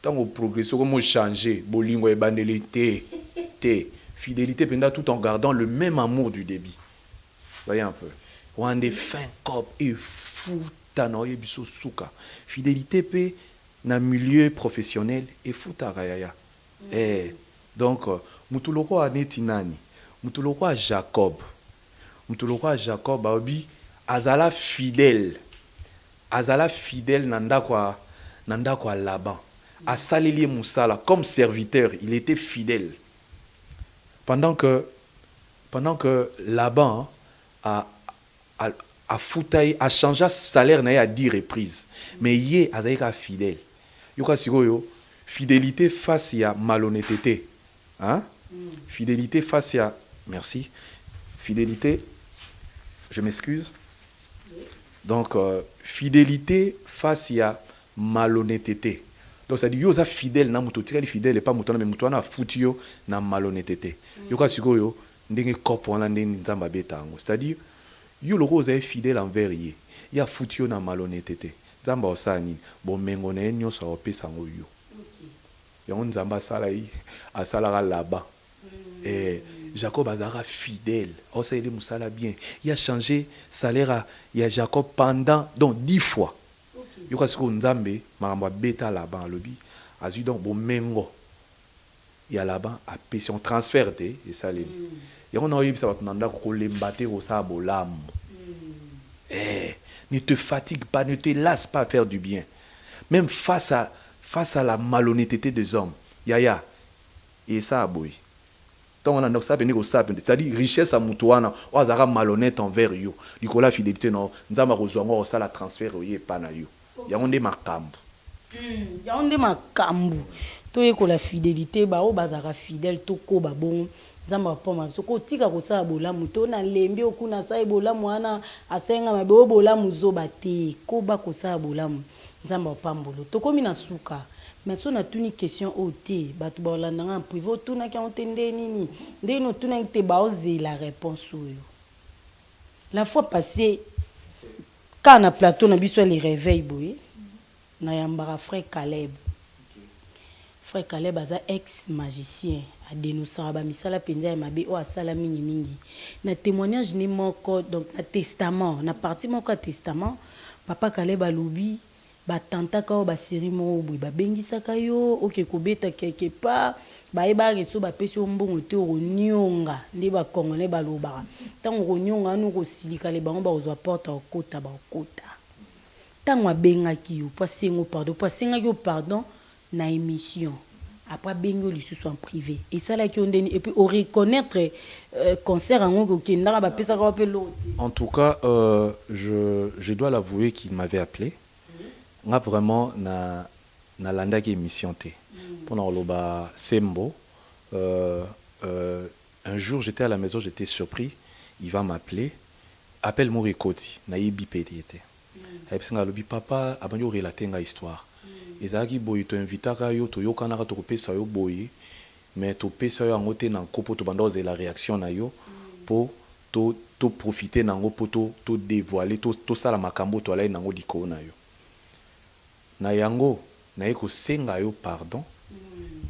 tant progression comme changer, bolingo e bandelité, fidélité pendant tout en gardant le même amour du début. Voyez un peu. On des fin cop et futa na yebiso souka. Fidélité pe na milieu professionnel et futa raya. Donc mutuloko anetinani. Mutuloko Jacob. Mutuloko Jacob baobi azala fidèle nanda kwa Laban. Asaleli musala comme serviteur, il était fidèle. Pendant que Laban a changé salaire à 10 reprises. Mais il est fidèle. Yoka sikoyo fidélité face à malhonnêteté. Hein? Fidélité face à merci. Fidélité, je m'excuse. Donc, fidélité face à malhonnêteté. Donc, ça dit, yo za fidèle, na muto tika fidèle et pas muto na mais muto na futio na malhonnêteté. Yo ka siko yo ndenge kopo na ndenge nzamba betango. C'est-à-dire, yo le rose est fidèle envers yé. Ya futio na malhonnêteté. Nzamba osani bon mengo na enyo so opesa ngo yo. Yango nzamba sala yi asala là-bas. Et Jacob azara fidèle. Oh, ça il est moussala bien. Il a changé salaire il y a Jacob pendant donc 10 fois. Il y a ce qu'on nzambe maramba beta là-bas lobby. Azu donc bon mengo. Il y a là-bas à passion transfert et ça les. Il y a on a eu ça va nanda ko lembate au sa bolam. Ne te fatigue pas, ne te lasse pas à faire du bien. Même face à la malhonnêteté des hommes. Yaya. Et ça boy. Donc on a donc ça venir au ça c'est-à-dire richesse à mutuana ou azara malhonnête envers yo likola fidélité non nzamba kozongo ça la transfert oye pa na yo ya onde makambu to yeko la fidélité ba o bazara fidèle to ko ba bon nzamba pa ma so ko tika ko sa bolamu to na lembi okuna sa bolamu ana asenga mabe o bolamu zo bate ko ba ko sa bolamu nzamba pa mbolo to komi na suka. Mais si on a une question au thé, tu vas en privé, tu n'as qu'à entendre nini. Dès nous tu n'as qu'à oser la réponse. La fois passée, quand on a plateau, on a vu les réveils, on a un frère Caleb. Frère Caleb est un ex-magicien. A dénoncé à Bamisala Penza et Mabé ou à Salamini Mingi. Na témoignage ni mon code donc na testament, na parti mon code testament, papa Caleb a loubi. Batanta ka ba sirimo boy ba bengisaka yo oke kobeta quelque part ba eba reso ba pesi ombongo te onyonga ndi ba congolais ba lobaka tango onyonga no ko silika le bango ba ozwa porta okota ba okota tango abengaki yo pasengo pardon na émission après bengo lisusu en privé et ça là qui on et puis au reconnaître concert en ngo kendaka ba pesa ka pe lo. En tout cas je dois l'avouer qu'il m'avait appelé. On a vraiment na landa qui émission té pendant loba sembo un jour j'étais à la maison, j'étais surpris, il va m'appeler appelle mo rekoti na yebi pété ayebsinga lobi papa abandi relater nga histoire ezalaki boye to invitaka yo to yokanaka to kopesa yo boye mais to pesa yo yango te na nkopo to banda ozela réaction na yo po to profiter nango po to dévoiler to sala makambo to alai nango likolo na yo na yango na ko senga yo pardon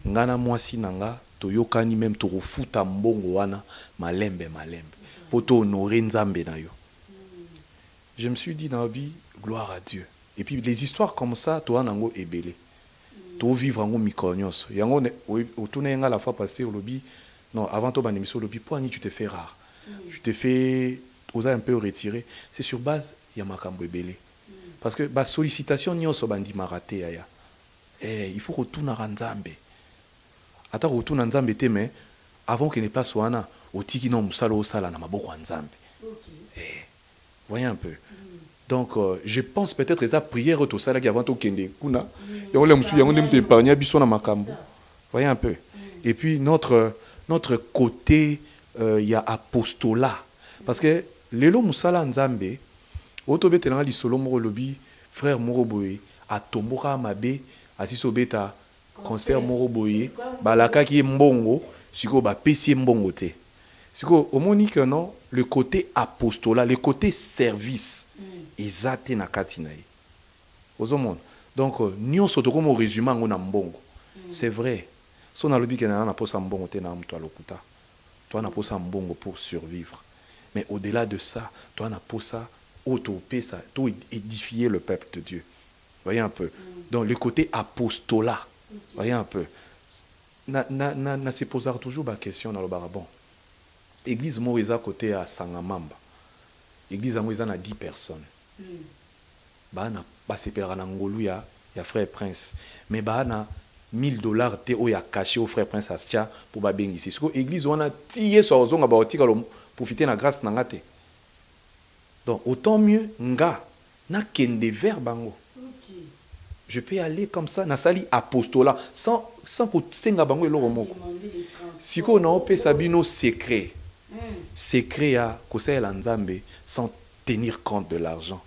ngana mwasi nanga to yokani même to refuta mbongo wana malembe po to honorer nzambe na yo. Je me suis dit dans la vie, gloire à Dieu. Et puis les histoires comme ça, toi nango ebele. To vivre en micronios. Yango autour na la fois passée au lobby. Non, avant toi l'émission au lobby, pourquoi tu t'es fait rare? Tu t'es fait oser un peu retiré. C'est sur base ya makambo ebele. Parce que ba sollicitation nyonso bandi maraté ya. Il faut retourner à Nzambe. Attends retourner à Nzambe te mais avant qu'il ne passe wana otiki no musalo osala na maboko Nzambe. Voyez un peu. Donc, je pense peut-être que la prière tout ça là qui avant tout kende kuna. Ya ole musu yango ndemte épargner biso na makambo. Voyez un peu. Et puis notre côté il y a apostolat parce que lelo musala Nzambe otobetelanga lisolo moko lobi frère moko boye atomboka mabe asiso beta concert moko boye balaka ki mbongo siko ba pesi mbongo te. Siko omoni que non le côté apostolat, le côté service ezate na kati na ye. Ozomon. Donc nyonso to comme résumé ngona mbongo. C'est vrai. So na lobi ke na posa mbongo te na mtu alokuta. Toi na posa mbongo pour survivre. Mais au-delà de ça, toi na posa auto-pesa, tout édifier le peuple de Dieu. Voyez un peu. Donc le côté apostolat. Voyez un peu. Na se poser toujours la question dans le barabon. Église Moïse à côté à Sangamamba. Église Moïse a 10 personnes. Bana basepera na ngolu ya frère Prince. Mais bana $1000 te o ya caché au frère Prince Astia pour ba bengisi. Siko église on a tié so zonga ba otika profiter na grâce na ngate. Donc autant mieux nga na kende vers bango. Je peux aller comme ça na sali apostolat sans ko senga bango eloko moko. Siko na opé sabino secret. Secret ya kosela Nzambe sans tenir compte de l'argent.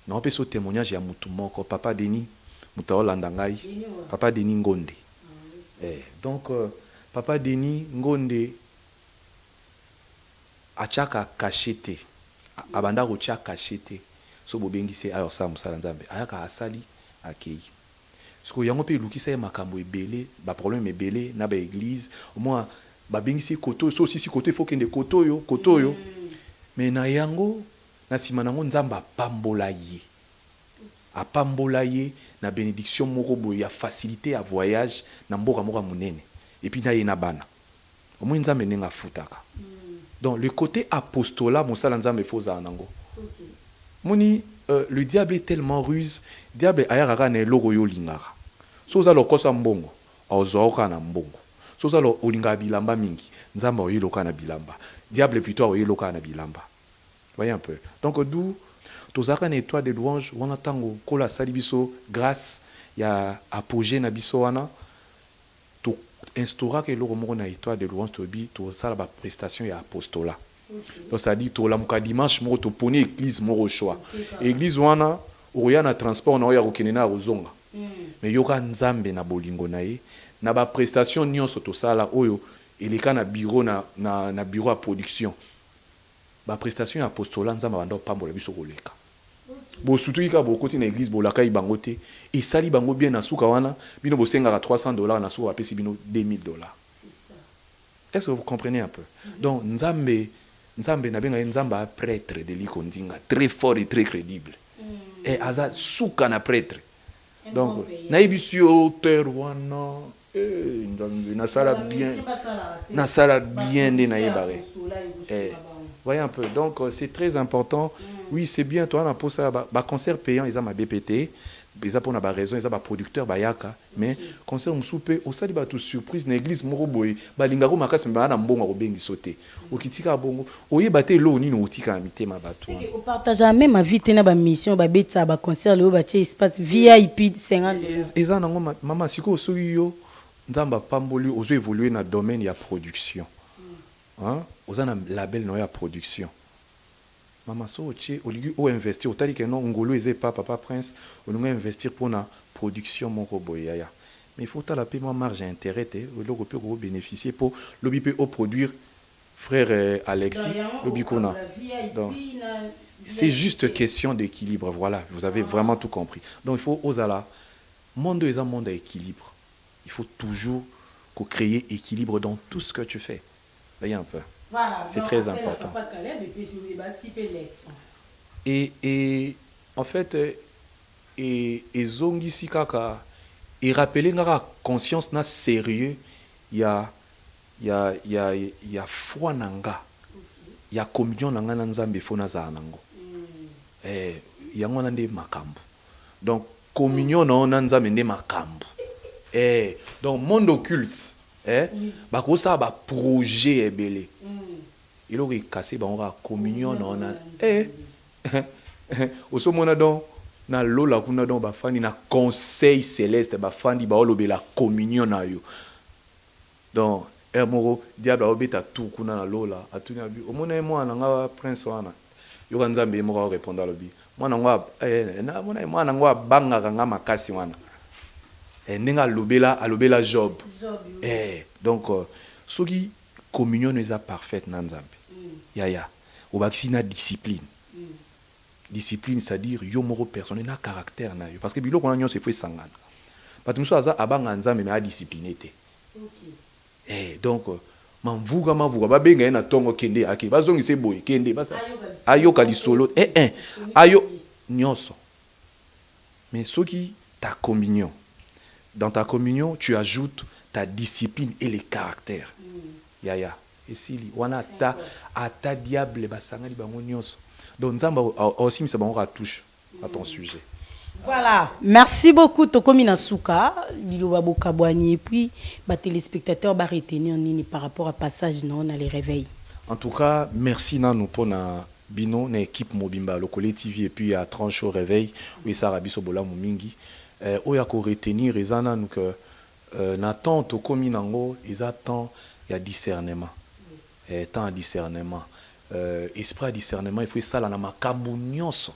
Non pe so témoignage ya mutu moko papa Denis mutaolanda ngai papa Denis Ngonde. Donc papa Denis Ngonde achaka kachete abanda ko chaka kachete so bobengisi ayo sa musala Nzambe ayaka asali akei. Siko yango pe lukisa ya makambo ebele ba problème ebele na ba église au moins ba bengisi koto so si koto faut kende koto yo mais na yango na simanango Nzamba pambola ye na bénédiction moko boye ya facilité à voyage na mboka moko munene et puis na ye na bana au moins Nzambe nenga futaka. Donc le côté apostolat mosala Nzambe foza nango. Moni le diable est tellement ruse, diable ayaka na eloko yo lingaka. So za lokosa mbongo ozoka na mbongo. So za lo olinga bilamba mingi, Nzamba oyeloka na bilamba. Diable plutôt oyeloka na bilamba. Voyez un peu. Donc d'où tozaka na étoile de louange wana tango kola sali biso grâce ya apogée na biso wana to instaura que eloko moko na étoile de louange tobi to sala ba prestation ya apostolat. Donc ça dit to la muka dimanche moko to poni église moko choix. Église wana oya na transport na oya kokenena ozonga. Mais yoka Nzambe na bolingo na ye na ba prestation nyonso to sala oyo eleka na bureau na bureau à production. Ba prestation ya apostolat Nzamba banda pambola biso koleka. Bo surtout ka bo koti na église bo lakai bango te et sali bango bien na suka wana bino bo senga $300 na suka apesi bino $2000. C'est ça. Est-ce que vous comprenez un peu? Donc Nzambe na benga Nzamba prêtre de l'ikondinga très fort et très crédible. Et azat suka na prêtre. Donc na ibisio terre wana na sala bien de na yebare. Voyez un peu. Donc c'est très important. Oui, c'est bien toi on a pour ça ba concert payant ils ont ma BPT, ils ont pour na raison, ils ont ba producteur bayaka, mais concert msupe osali ba tout surprise na église moko boy, ba lingaro makasi ba na mbongo obengi sauter. Okitika bongo, oyeba te lo nini otika na mitema bato. C'est que on partage même vite na ba mission ba betsa ba concert le ba tie espace VIP 50. Eza nango mama siko soki yo Nzamba pamboli ozo évoluer na domaine ya production. Hein? Oza na label no ya production. Maman so otie oligi o investir otali que non ngolo eze papa prince on investir pour na production mon robot yaya. Mais il faut la payer marge intérêt le peut bénéficier pour lobby peut produire frère Alexis lobby qu'on a. Donc c'est juste question d'équilibre, voilà, vous avez vraiment tout compris. Donc il faut oser là monde est un monde à équilibre. Il faut toujours créer équilibre dans tout ce que tu fais. Voyez un peu. Voilà, c'est très important. Et en fait, et zongi si kaka et rappeler nga conscience na sérieux, il y a foi nanga. Il y a communion nanga na nzambe fo na za nango. Yango na nde makambo. Donc communion na nzambe nde makambo. Donc monde occulte ba ko ça ba projet ebele. Il aurait cassé ba on va communion na oso mona donc na lola kuna donc ba fani na conseil céleste ba fani ba olobe la communion na yo. Donc moro diable obeta tout kuna na lola atunya bi omona mwana nga prince wana yo kanzambe moko répondre à lobi mwana ngwa na mwana ngwa banga nga makasi wana ndinga alobela job donc soki communion n'est pas parfaite na nzambe yaya obakisi na discipline discipline c'est-à-dire yo moko personnel na caractère na yo parce que biloko na nyonso faut sangana parce que muso aza abanga nzambe mais a discipliné te donc mavuga ba benga na tongo kende ake bazongise boye kende basa ayoka lisolo ayo nyonso mais soki ta communion dans ta communion tu ajoutes ta discipline et les caractères yaya esili wana ata diable basanga li bango nyonso donc nzamba aussi misa bango touche à ton sujet. Voilà, merci beaucoup Tokomi Nasuka, Liloba Bokabwani et puis les téléspectateurs va retenir nini par rapport à passage non à les réveils. En tout cas, merci nanou pour na bino na équipe Mobimba Lokole TV et puis à tranche au réveil oui ça rabiso bola mumingi oya ko retenir ezana nous que n'attend Tokomi nango ils attend il y a discernement. Tant discernement esprit discernement il faut ça la makambu nyonso.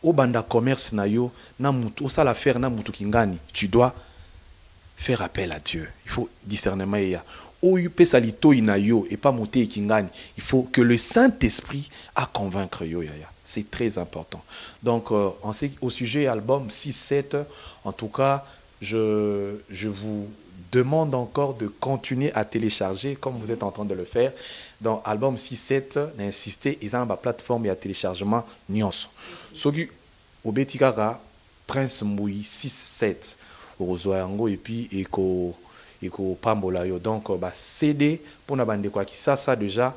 Au banda commerce na yo na mutu ça la faire na mutu kingani tu dois faire appel à Dieu. Il faut discernement ya o yu pesa litoi na yo et pas monter kingani. Il faut que le Saint-Esprit a convaincre yo yaya. C'est très important. Donc on sait au sujet album 6-7 en tout cas je vous demande encore de continuer à télécharger comme vous êtes en train de le faire. Dans album 6-7, d'insister, ils ont une plateforme et à téléchargement nyonso. Soki obetikaka Prince Mouy 6-7 Rozoyango et puis eko pambola yo. Donc ba CD pour na bande kwa kisasa déjà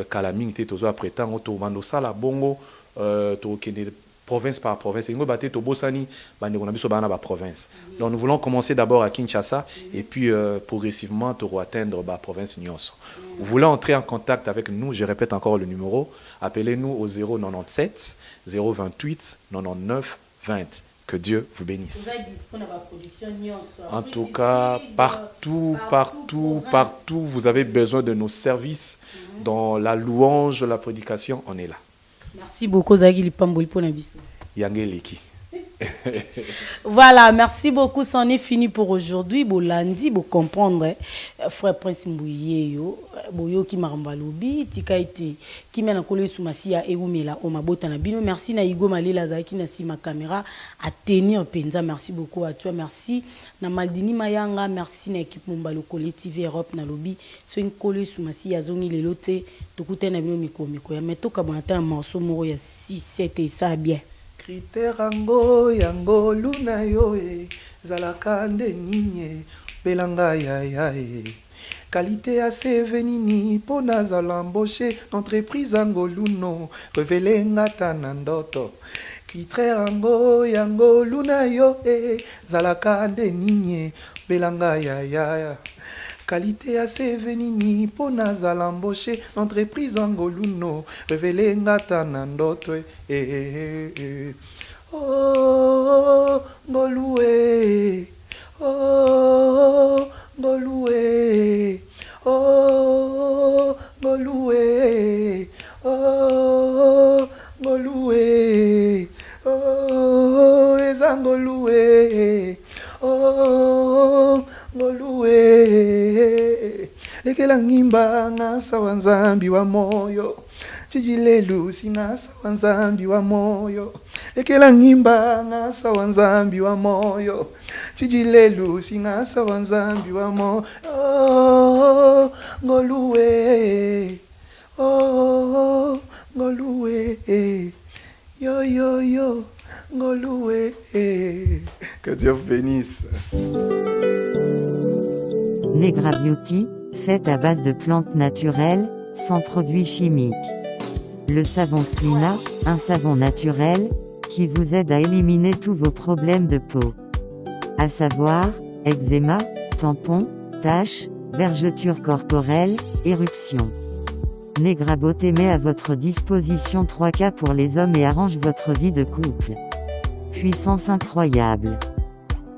kalaming te tozo après temps to mando sala bongo to kende province par province. Ngo baté to bosani bande ko na biso bana ba province. Donc nous voulons commencer d'abord à Kinshasa et puis progressivement to atteindre ba province nyonso. Vous voulez entrer en contact avec nous, je répète encore le numéro, appelez-nous au 097 028 99 20. Que Dieu vous bénisse. En tout cas, partout, vous avez besoin de nos services dans la louange, la prédication, on est là. Merci beaucoup, Zagili Pamboli pour Nabiso. Yangeleki. Voilà, merci beaucoup. C'en est fini pour aujourd'hui. Bon lundi, bon comprendre, frère Prince Mbouye yo, boyo qui marambalobi, tika ite, qui mène en collé sous masia et oumela o mabota na bino. Merci na Igo Malela Zaki na si ma caméra à tenir penza. Merci beaucoup à toi. Merci na Maldini Mayanga. Merci na équipe Mumbalo Collé TV Europe na lobby. So une collé sous masia zongi le lote. Tokute na bino miko ya meto kabonata na morceau moro ya 6-7 et ça bien. Critère yango luna yo zalaka nde nini belanga ya qualité assez venini pona zala embauché entreprise angoluno révélé ngata na ndoto critère yango luna yo zalaka nde nini belanga ya qualité assez venini pona zala embauché entreprise angoluno révélé ngata na ndoto oh ngolue oh ngolue oh ngolue oh ngoluwe, oh, ngoluwe. Lekela ngimba ngasa wanzambi wa moyo, chijilelu singasa wanzambi wa moyo. Lekela ngimba ngasa wanzambi wa moyo, chijilelu singasa wanzambi wa moyo. Oh, ngoluwe, oh, ngoluwe, yo yo yo, ngoluwe. Que Dieu vous bénisse. Negra Beauty, fait à base de plantes naturelles, sans produits chimiques. Le savon Splina, un savon naturel, qui vous aide à éliminer tous vos problèmes de peau. À savoir, eczéma, tampons, taches, vergetures corporelles, éruptions. Negra Beauté met à votre disposition 3 cas pour les hommes et arrange votre vie de couple. Puissance incroyable.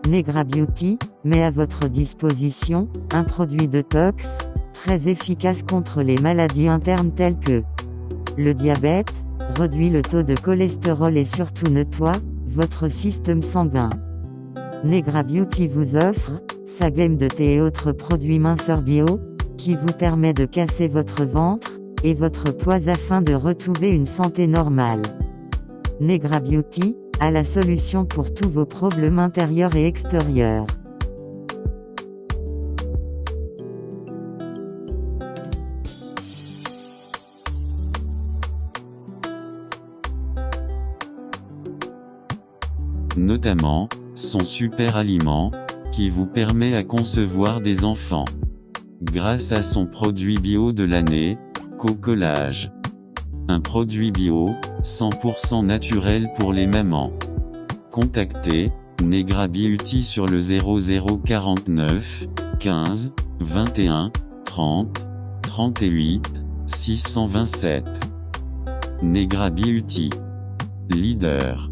Negra Beauty met à votre disposition un produit detox, très efficace contre les maladies internes telles que le diabète, réduit le taux de cholestérol et surtout nettoie votre système sanguin. Negra Beauty vous offre sa gamme de thé et autres produits minceurs bio, qui vous permet de casser votre ventre et votre poids afin de retrouver une santé normale. Negra Beauty a la solution pour tous vos problèmes intérieurs et extérieurs. Notamment, son super aliment, qui vous permet à concevoir des enfants. Grâce à son produit bio de l'année, Cocolage. Un produit bio, 100% naturel pour les mamans. Contactez Negra Beauty sur le 0049 15 21 30 38 627. Negra Beauty. Leader.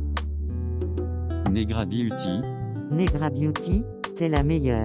Negra Beauty. Negra Beauty, t'es la meilleure.